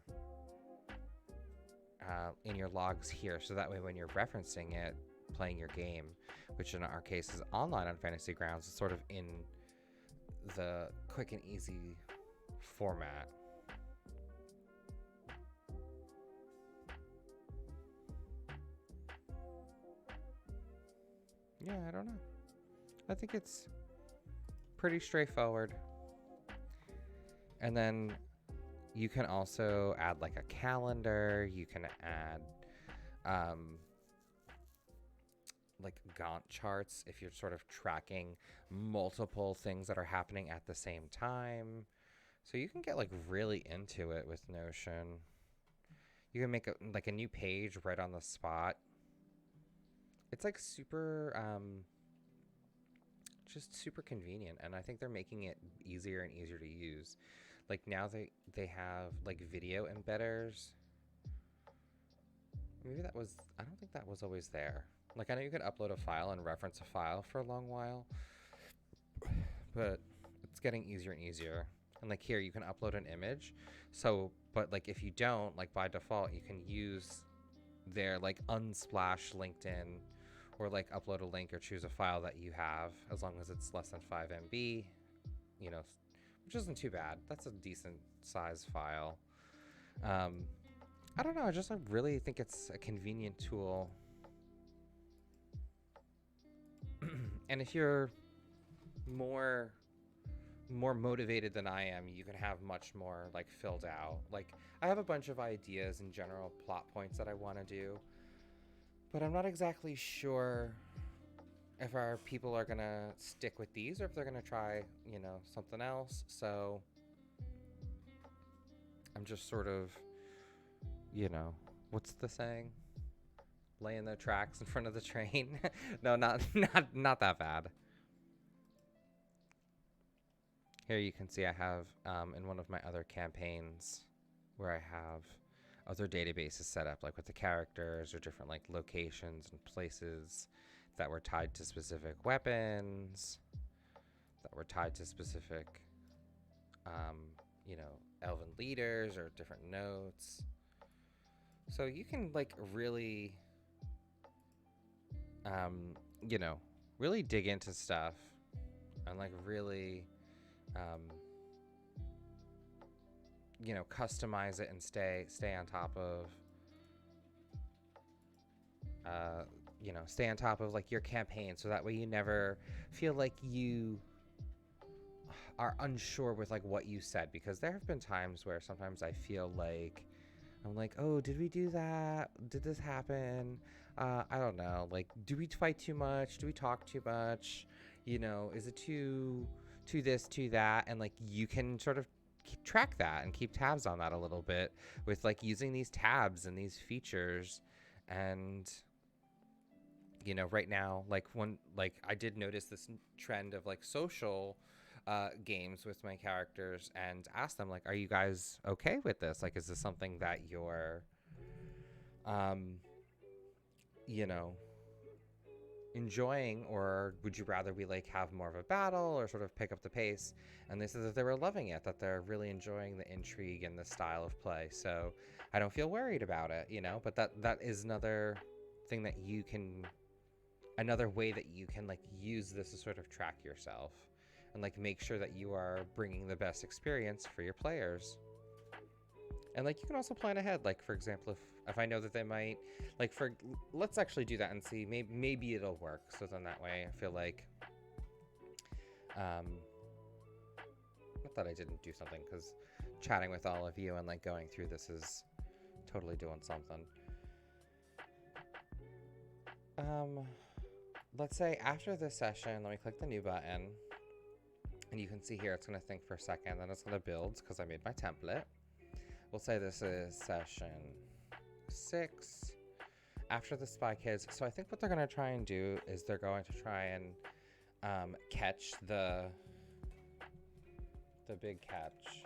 logs here, so that way when you're referencing it, playing your game, which in our case is online on Fantasy Grounds, it's sort of in the quick and easy format. Yeah, I don't know. I think it's pretty straightforward. And then you can also add like a calendar. You can add like Gantt charts if you're sort of tracking multiple things that are happening at the same time. So you can get like really into it with Notion. You can make a new page right on the spot. It's like just super convenient, and I think they're making it easier and easier to use. Like now they have like video embedders Maybe that was, I don't think that was always there. Like, I know you could upload a file and reference a file for a long while, but it's getting easier and easier. And like here, you can upload an image. So, but like if you don't, like by default, you can use their like unsplash LinkedIn or like upload a link or choose a file that you have as long as it's less than 5 MB, you know, which isn't too bad. That's a decent size file. I don't know. I really think it's a convenient tool. And if you're more motivated than I am, you can have much more like filled out. Like I have a bunch of ideas and general plot points that I want to do, but I'm not exactly sure if our people are gonna stick with these or if they're gonna try, you know, something else. So I'm just sort of, you know, what's the saying? Laying the tracks in front of the train. No, not that bad. Here you can see I have in one of my other campaigns where I have other databases set up, like with the characters or different like locations and places that were tied to specific weapons, that were tied to specific, you know, elven leaders or different notes. So you can like really, you know, really dig into stuff and like really, you know, customize it and stay on top of, you know, stay on top of like your campaign, so that way you never feel like you are unsure with like what you said, because there have been times where sometimes I feel like I'm like, oh, did we do that? Did this happen? I don't know. Like, do we fight too much? Do we talk too much? You know, is it too this, too that? And like, you can sort of track that and keep tabs on that a little bit with like using these tabs and these features. And you know, right now, like I did notice this trend of like social games with my characters and ask them like, are you guys okay with this? Like, is this something that you're, you know, enjoying, or would you rather we like have more of a battle or sort of pick up the pace? And they said that they were loving it, that they're really enjoying the intrigue and the style of play. So I don't feel worried about it, you know, but that is another thing that you can, another way that you can like use this to sort of track yourself and like make sure that you are bringing the best experience for your players. And like you can also plan ahead, like for example, if I know that they might like, for let's actually do that and see, maybe it'll work. So then that way I feel like not that I didn't do something, because chatting with all of you and like going through this is totally doing something. Let's say after this session, let me click the new button, and you can see here it's going to think for a second, then it's going to build because I made my template. We'll say this is session 6 after the Spy Kids. So I think what they're going to try and do is they're going to try and catch the big catch.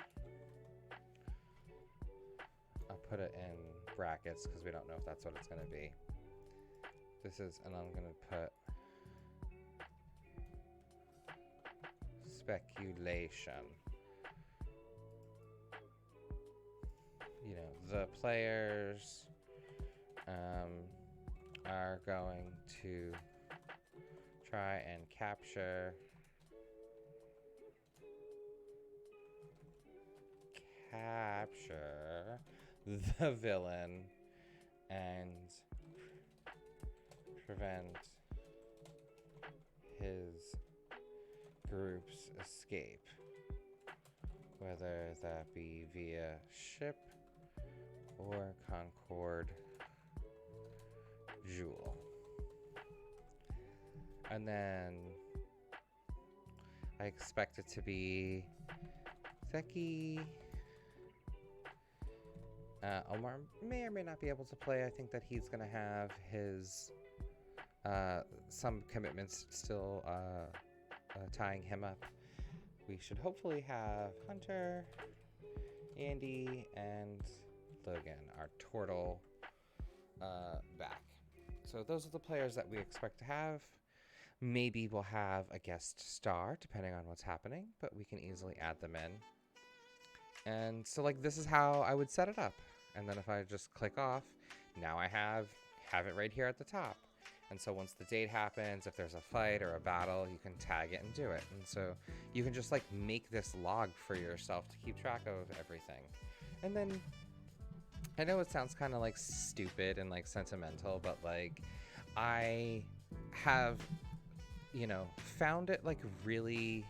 I'll put it in brackets because we don't know if that's what it's going to be. This is, and I'm going to put speculation. You know, the players are going to try and capture the villain and prevent his group's escape, whether that be via ship or Concord Jewel. And then I expect it to be Zeki. Omar may or may not be able to play. I think that he's going to have his some commitments still tying him up. We should hopefully have Hunter, Andy, and Logan, our turtle back. So those are the players that we expect to have. Maybe we'll have a guest star depending on what's happening, but we can easily add them in. And so like this is how I would set it up. And then if I just click off, now I have it right here at the top. And so once the date happens, if there's a fight or a battle, you can tag it and do it. And so you can just like make this log for yourself to keep track of everything. And then I know it sounds kind of like stupid and like sentimental, but like I have, you know, found it like really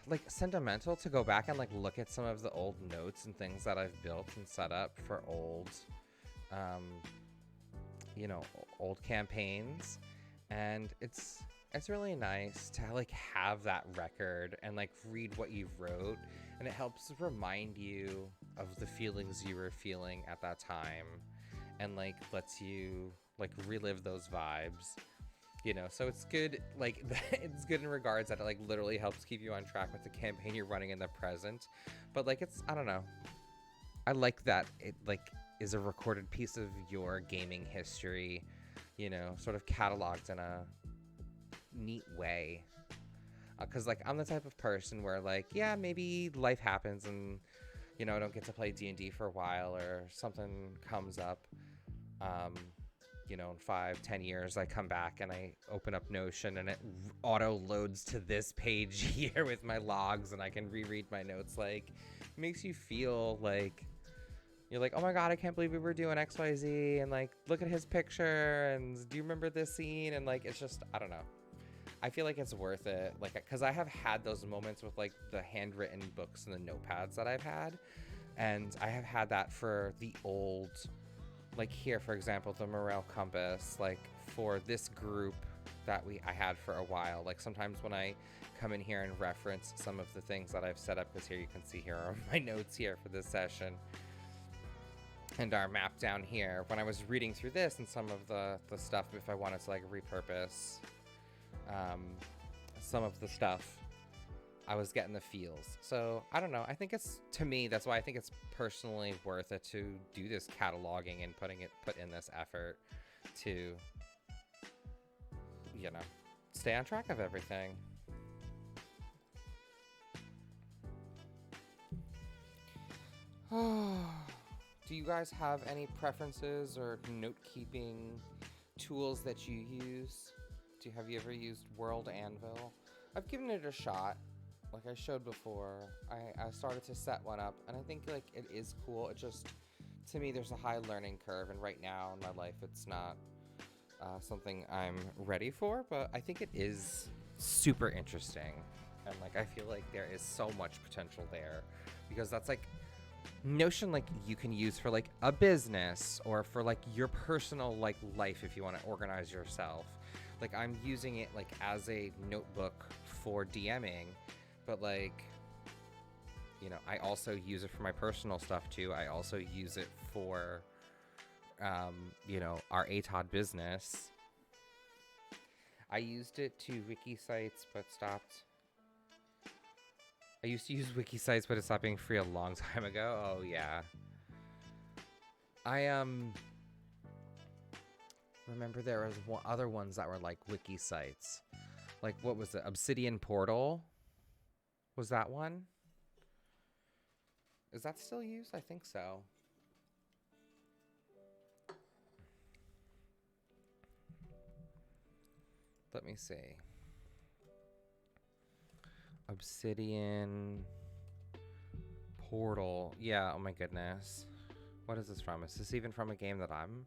like sentimental to go back and like look at some of the old notes and things that I've built and set up for old you know, old campaigns, and it's really nice to like have that record and like read what you wrote, and it helps remind you of the feelings you were feeling at that time, and like lets you like relive those vibes, you know. So it's good, like it's good in regards that it like literally helps keep you on track with the campaign you're running in the present. But like it's, I don't know, I like that it like is a recorded piece of your gaming history, you know, sort of cataloged in a neat way. Because like I'm the type of person where like, yeah, maybe life happens and, you know, I don't get to play D&D for a while, or something comes up, you know, in 5-10 years I come back and I open up Notion and it auto loads to this page here with my logs, and I can reread my notes. Like, it makes you feel like you're like, oh my god, I can't believe we were doing XYZ, and like, look at his picture, and do you remember this scene? And like, it's just, I don't know. I feel like it's worth it, like, because I have had those moments with like the handwritten books and the notepads that I've had, and I have had that for the old, like here, for example, the Morel Compass, like for this group that I had for a while. Like sometimes when I come in here and reference some of the things that I've set up, because here you can see here are my notes here for this session, and our map down here. When I was reading through this and some of the stuff, if I wanted to like repurpose some of the stuff, I was getting the feels. So I don't know, I think it's, to me, that's why I think it's personally worth it to do this cataloging and put in this effort to, you know, stay on track of everything. Do you guys have any preferences or note-keeping tools that you use? Have you ever used World Anvil? I've given it a shot. Like I showed before, I started to set one up, and I think like it is cool. It just, to me, there's a high learning curve, and right now in my life, it's not something I'm ready for, but I think it is super interesting. And like, I feel like there is so much potential there, because that's like Notion, like you can use for like a business or for like your personal like life if you want to organize yourself. Like I'm using it like as a notebook for DMing, but like, you know, I also use it for my personal stuff too. I also use it for you know, our ATOD business. I used it to wiki sites but stopped. I used to use wiki sites, but it stopped being free a long time ago. Oh yeah. I remember there was other ones that were like wiki sites. Like what was it? Obsidian Portal? Was that one? Is that still used? I think so. Let me see. Obsidian Portal. Yeah, oh my goodness. What is this from? Is this even from a game that I'm...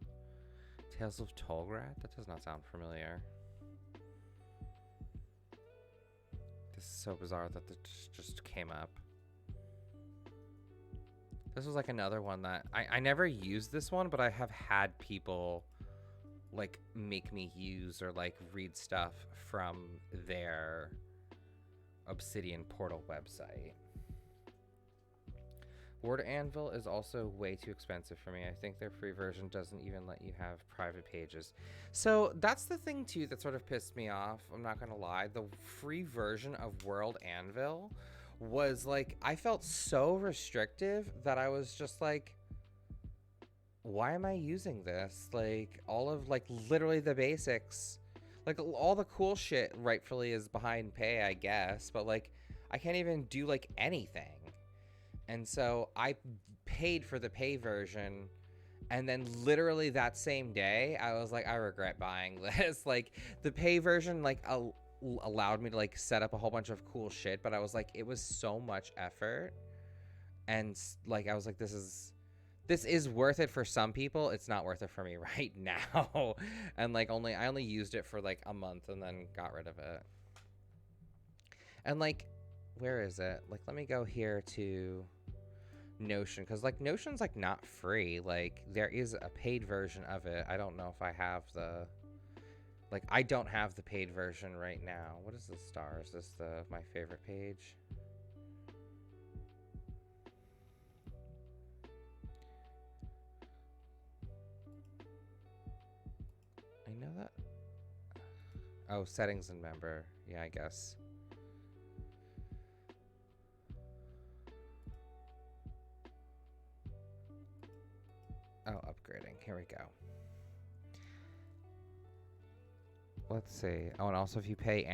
Tales of Tolgrad? That does not sound familiar. This is so bizarre that this just came up. This was like another one that... I never used this one, but I have had people like make me use or like read stuff from their Obsidian Portal website. Word Anvil is also way too expensive for me. I think their free version doesn't even let you have private pages. So that's the thing too that sort of pissed me off. I'm not gonna lie. The free version of World Anvil was like, I felt so restrictive that I was just like, why am I using this? Like, all of, like, literally the basics. Like, all the cool shit rightfully is behind pay, I guess. But, like, I can't even do, like, anything. And so I paid for the pay version. And then literally that same day, I was like, I regret buying this. Like, the pay version, like, allowed me to, like, set up a whole bunch of cool shit. But I was like, it was so much effort. And, like, I was like, this is worth it for some people. It's not worth it for me right now. And, like, I only used it for, like, a month and then got rid of it. And, like, where is it? Like, let me go here to Notion, because, like, Notion's, like, not free. Like, there is a paid version of it. I don't know if I have the, like, I don't have the paid version right now. What is the star? Is this my favorite page? I know that. Oh, settings and member. Yeah, I guess. Oh, upgrading. Here we go. Let's see. Oh, and also if you pay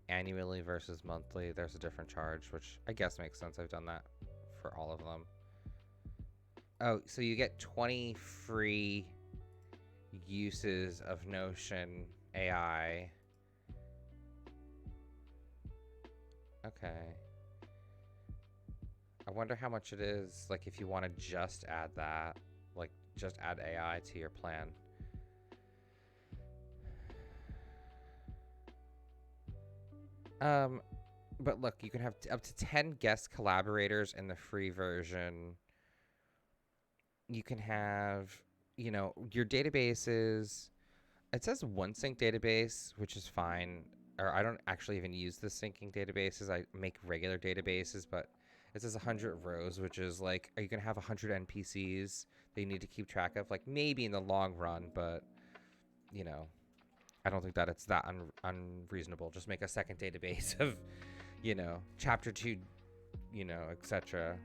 annually versus monthly, there's a different charge, which I guess makes sense. I've done that for all of them. Oh, so you get 20 free uses of Notion AI. Okay. I wonder how much it is, like, if you want to just add that, like, just add AI to your plan. But look, you can have up to 10 guest collaborators in the free version. You can have, you know, your databases. It says one sync database, which is fine. Or I don't actually even use the syncing databases. I make regular databases, but it says 100 rows, which is like, are you going to have 100 NPCs that you need to keep track of? Like, maybe in the long run, but, you know, I don't think that it's that unreasonable. Just make a second database of, you know, chapter 2, you know, etc.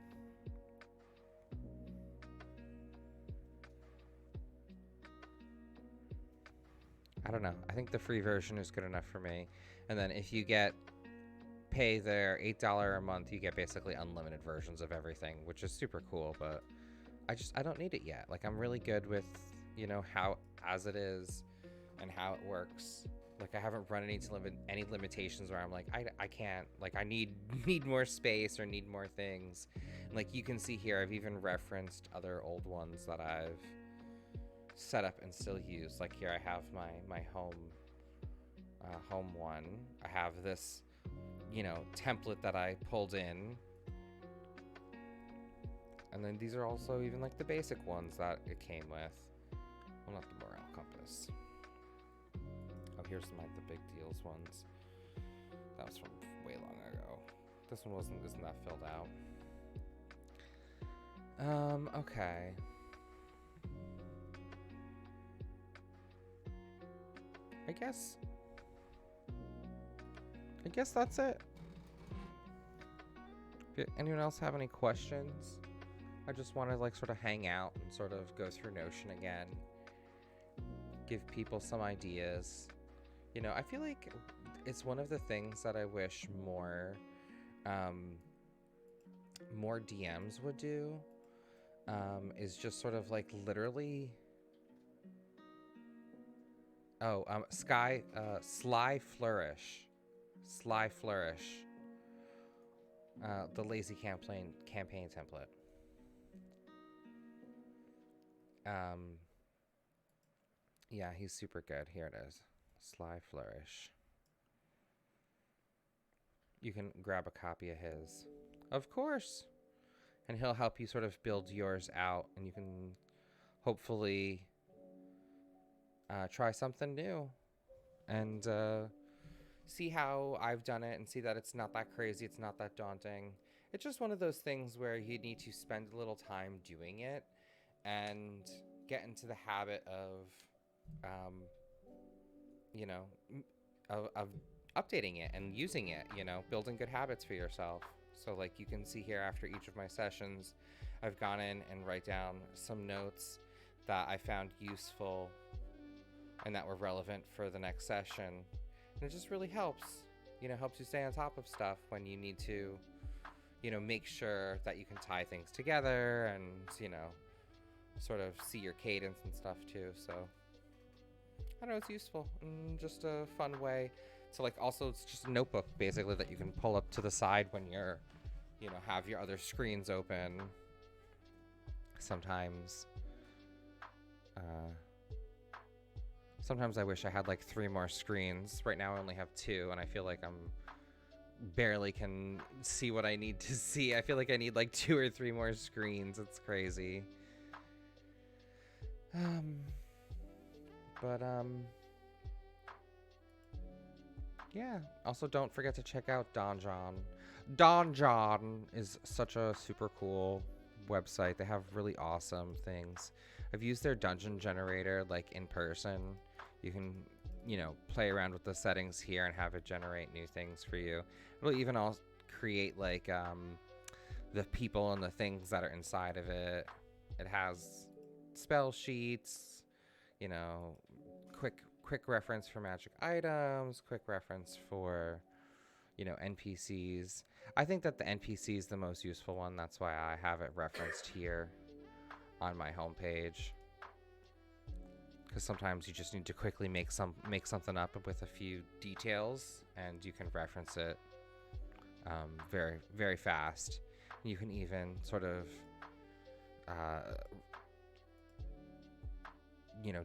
I don't know. I think the free version is good enough for me. And then if you pay their $8 a month, you get basically unlimited versions of everything, which is super cool. But I don't need it yet. Like, I'm really good with, you know, how as it is and how it works. Like, I haven't run into any limitations where I'm like, I can't, like, I need more space or need more things. And, like, you can see here, I've even referenced other old ones that I've set up and still use. Like, here I have my home one. I have this, you know, template that I pulled in. And then these are also even, like, the basic ones that it came with. Well, not the morale compass. Oh, here's the big deals ones. That was from way long ago. This one isn't that filled out. Okay. I guess that's it. Anyone else have any questions? I just want to, like, sort of hang out and sort of go through Notion again. Give people some ideas. You know, I feel like it's one of the things that I wish more DMs would do. Is just sort of, like, literally... Oh, Sly Flourish. Sly Flourish. The lazy campaign template. Yeah, he's super good. Here it is. Sly Flourish. You can grab a copy of his. Of course. And he'll help you sort of build yours out, and you can hopefully try something new and see how I've done it and see that it's not that crazy, it's not that daunting. It's just one of those things where you need to spend a little time doing it and get into the habit of, you know, of updating it and using it, you know, building good habits for yourself. So, like, you can see here after each of my sessions, I've gone in and write down some notes that I found useful and that were relevant for the next session. And it just really helps, helps you stay on top of stuff when you need to, make sure that you can tie things together and, sort of see your cadence and stuff too. So I don't know, it's useful and just a fun way to also it's just a notebook basically that you can pull up to the side when you're, have your other screens open. Sometimes I wish I had 3 more screens. Right now I only have 2 and I feel like I'm barely can see what I need to see. I feel like I need 2 or 3 more screens. It's crazy. Yeah. Also, don't forget to check out Donjon. Donjon is such a super cool website. They have really awesome things. I've used their dungeon generator in person. You can, play around with the settings here and have it generate new things for you. It'll even all create the people and the things that are inside of it. It has spell sheets, quick reference for magic items, quick reference for, NPCs. I think that the NPC is the most useful one. That's why I have it referenced here on my homepage. Because sometimes you just need to quickly make something up with a few details, and you can reference it very, very fast. You can even sort of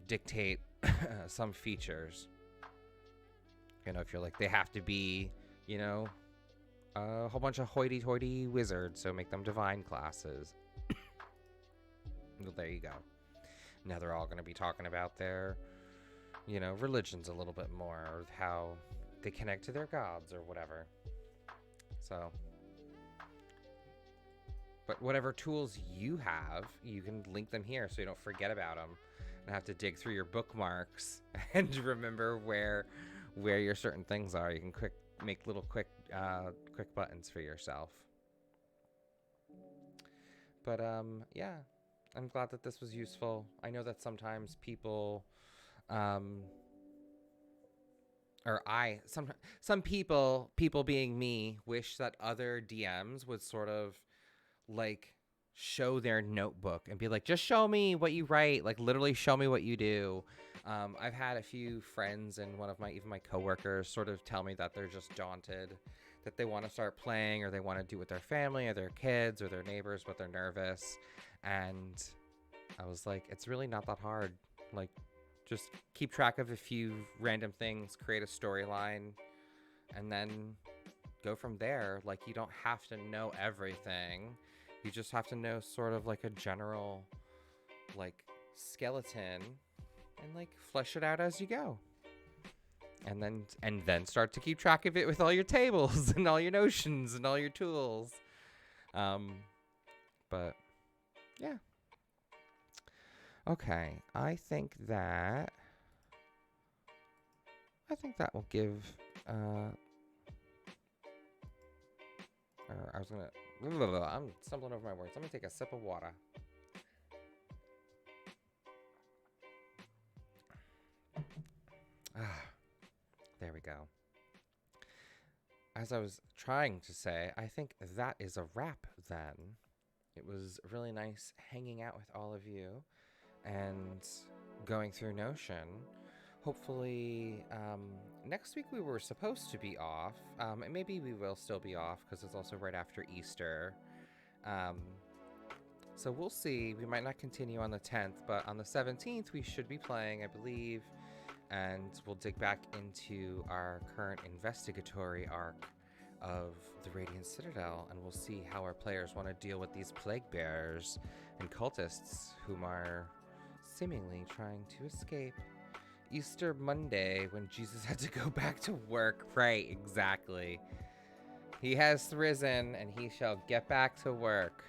dictate some features. If you're they have to be, a whole bunch of hoity-toity wizards, so make them divine classes. Well, there you go. Now they're all going to be talking about their, religions a little bit more, or how they connect to their gods or whatever. So, but whatever tools you have, you can link them here so you don't forget about them and have to dig through your bookmarks and remember where your certain things are. You can make little quick buttons for yourself. But yeah, I'm glad that this was useful. I know that sometimes people some people being me, wish that other DMs would sort of show their notebook and be just show me what you write, literally show me what you do. I've had a few friends and even my coworkers sort of tell me that they're just daunted, that they want to start playing or they want to do it with their family or their kids or their neighbors, but they're nervous. And I was it's really not that hard. Just keep track of a few random things, create a storyline, and then go from there. You don't have to know everything. You just have to know sort of a general skeleton and flesh it out as you go. And then start to keep track of it with all your tables and all your notions and all your tools. But yeah. Okay, I think that will give I'm stumbling over my words. Let me take a sip of water. There we go. As I was trying to say, I think that is a wrap then. It was really nice hanging out with all of you and going through Notion. Hopefully, next week we were supposed to be off. And maybe we will still be off because it's also right after Easter. So we'll see. We might not continue on the 10th, but on the 17th we should be playing, I believe. And we'll dig back into our current investigatory arc of the Radiant Citadel, and we'll see how our players want to deal with these plague bearers and cultists whom are seemingly trying to escape. Easter Monday, when Jesus had to go back to work. Right, exactly. He has risen, and he shall get back to work.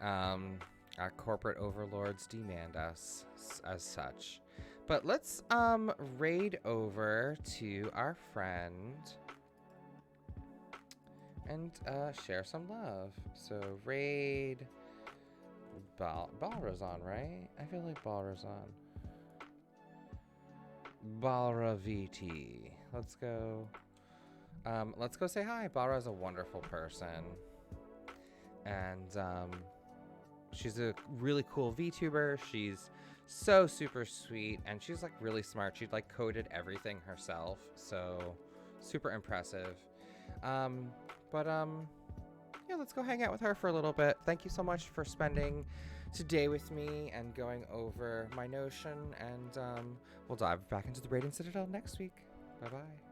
Our corporate overlords demand us as such. But let's raid over to our friend and share some love. So raid Balra's on, right? I feel like Balra's on. Balra VT. Let's go. Let's go say hi. Balra's a wonderful person. And she's a really cool VTuber. She's so super sweet, and she's like really smart. She like coded everything herself, so super impressive. Yeah, let's go hang out with her for a little bit. Thank you so much for spending today with me and going over my notion, and we'll dive back into the Radiant Citadel next week. Bye bye.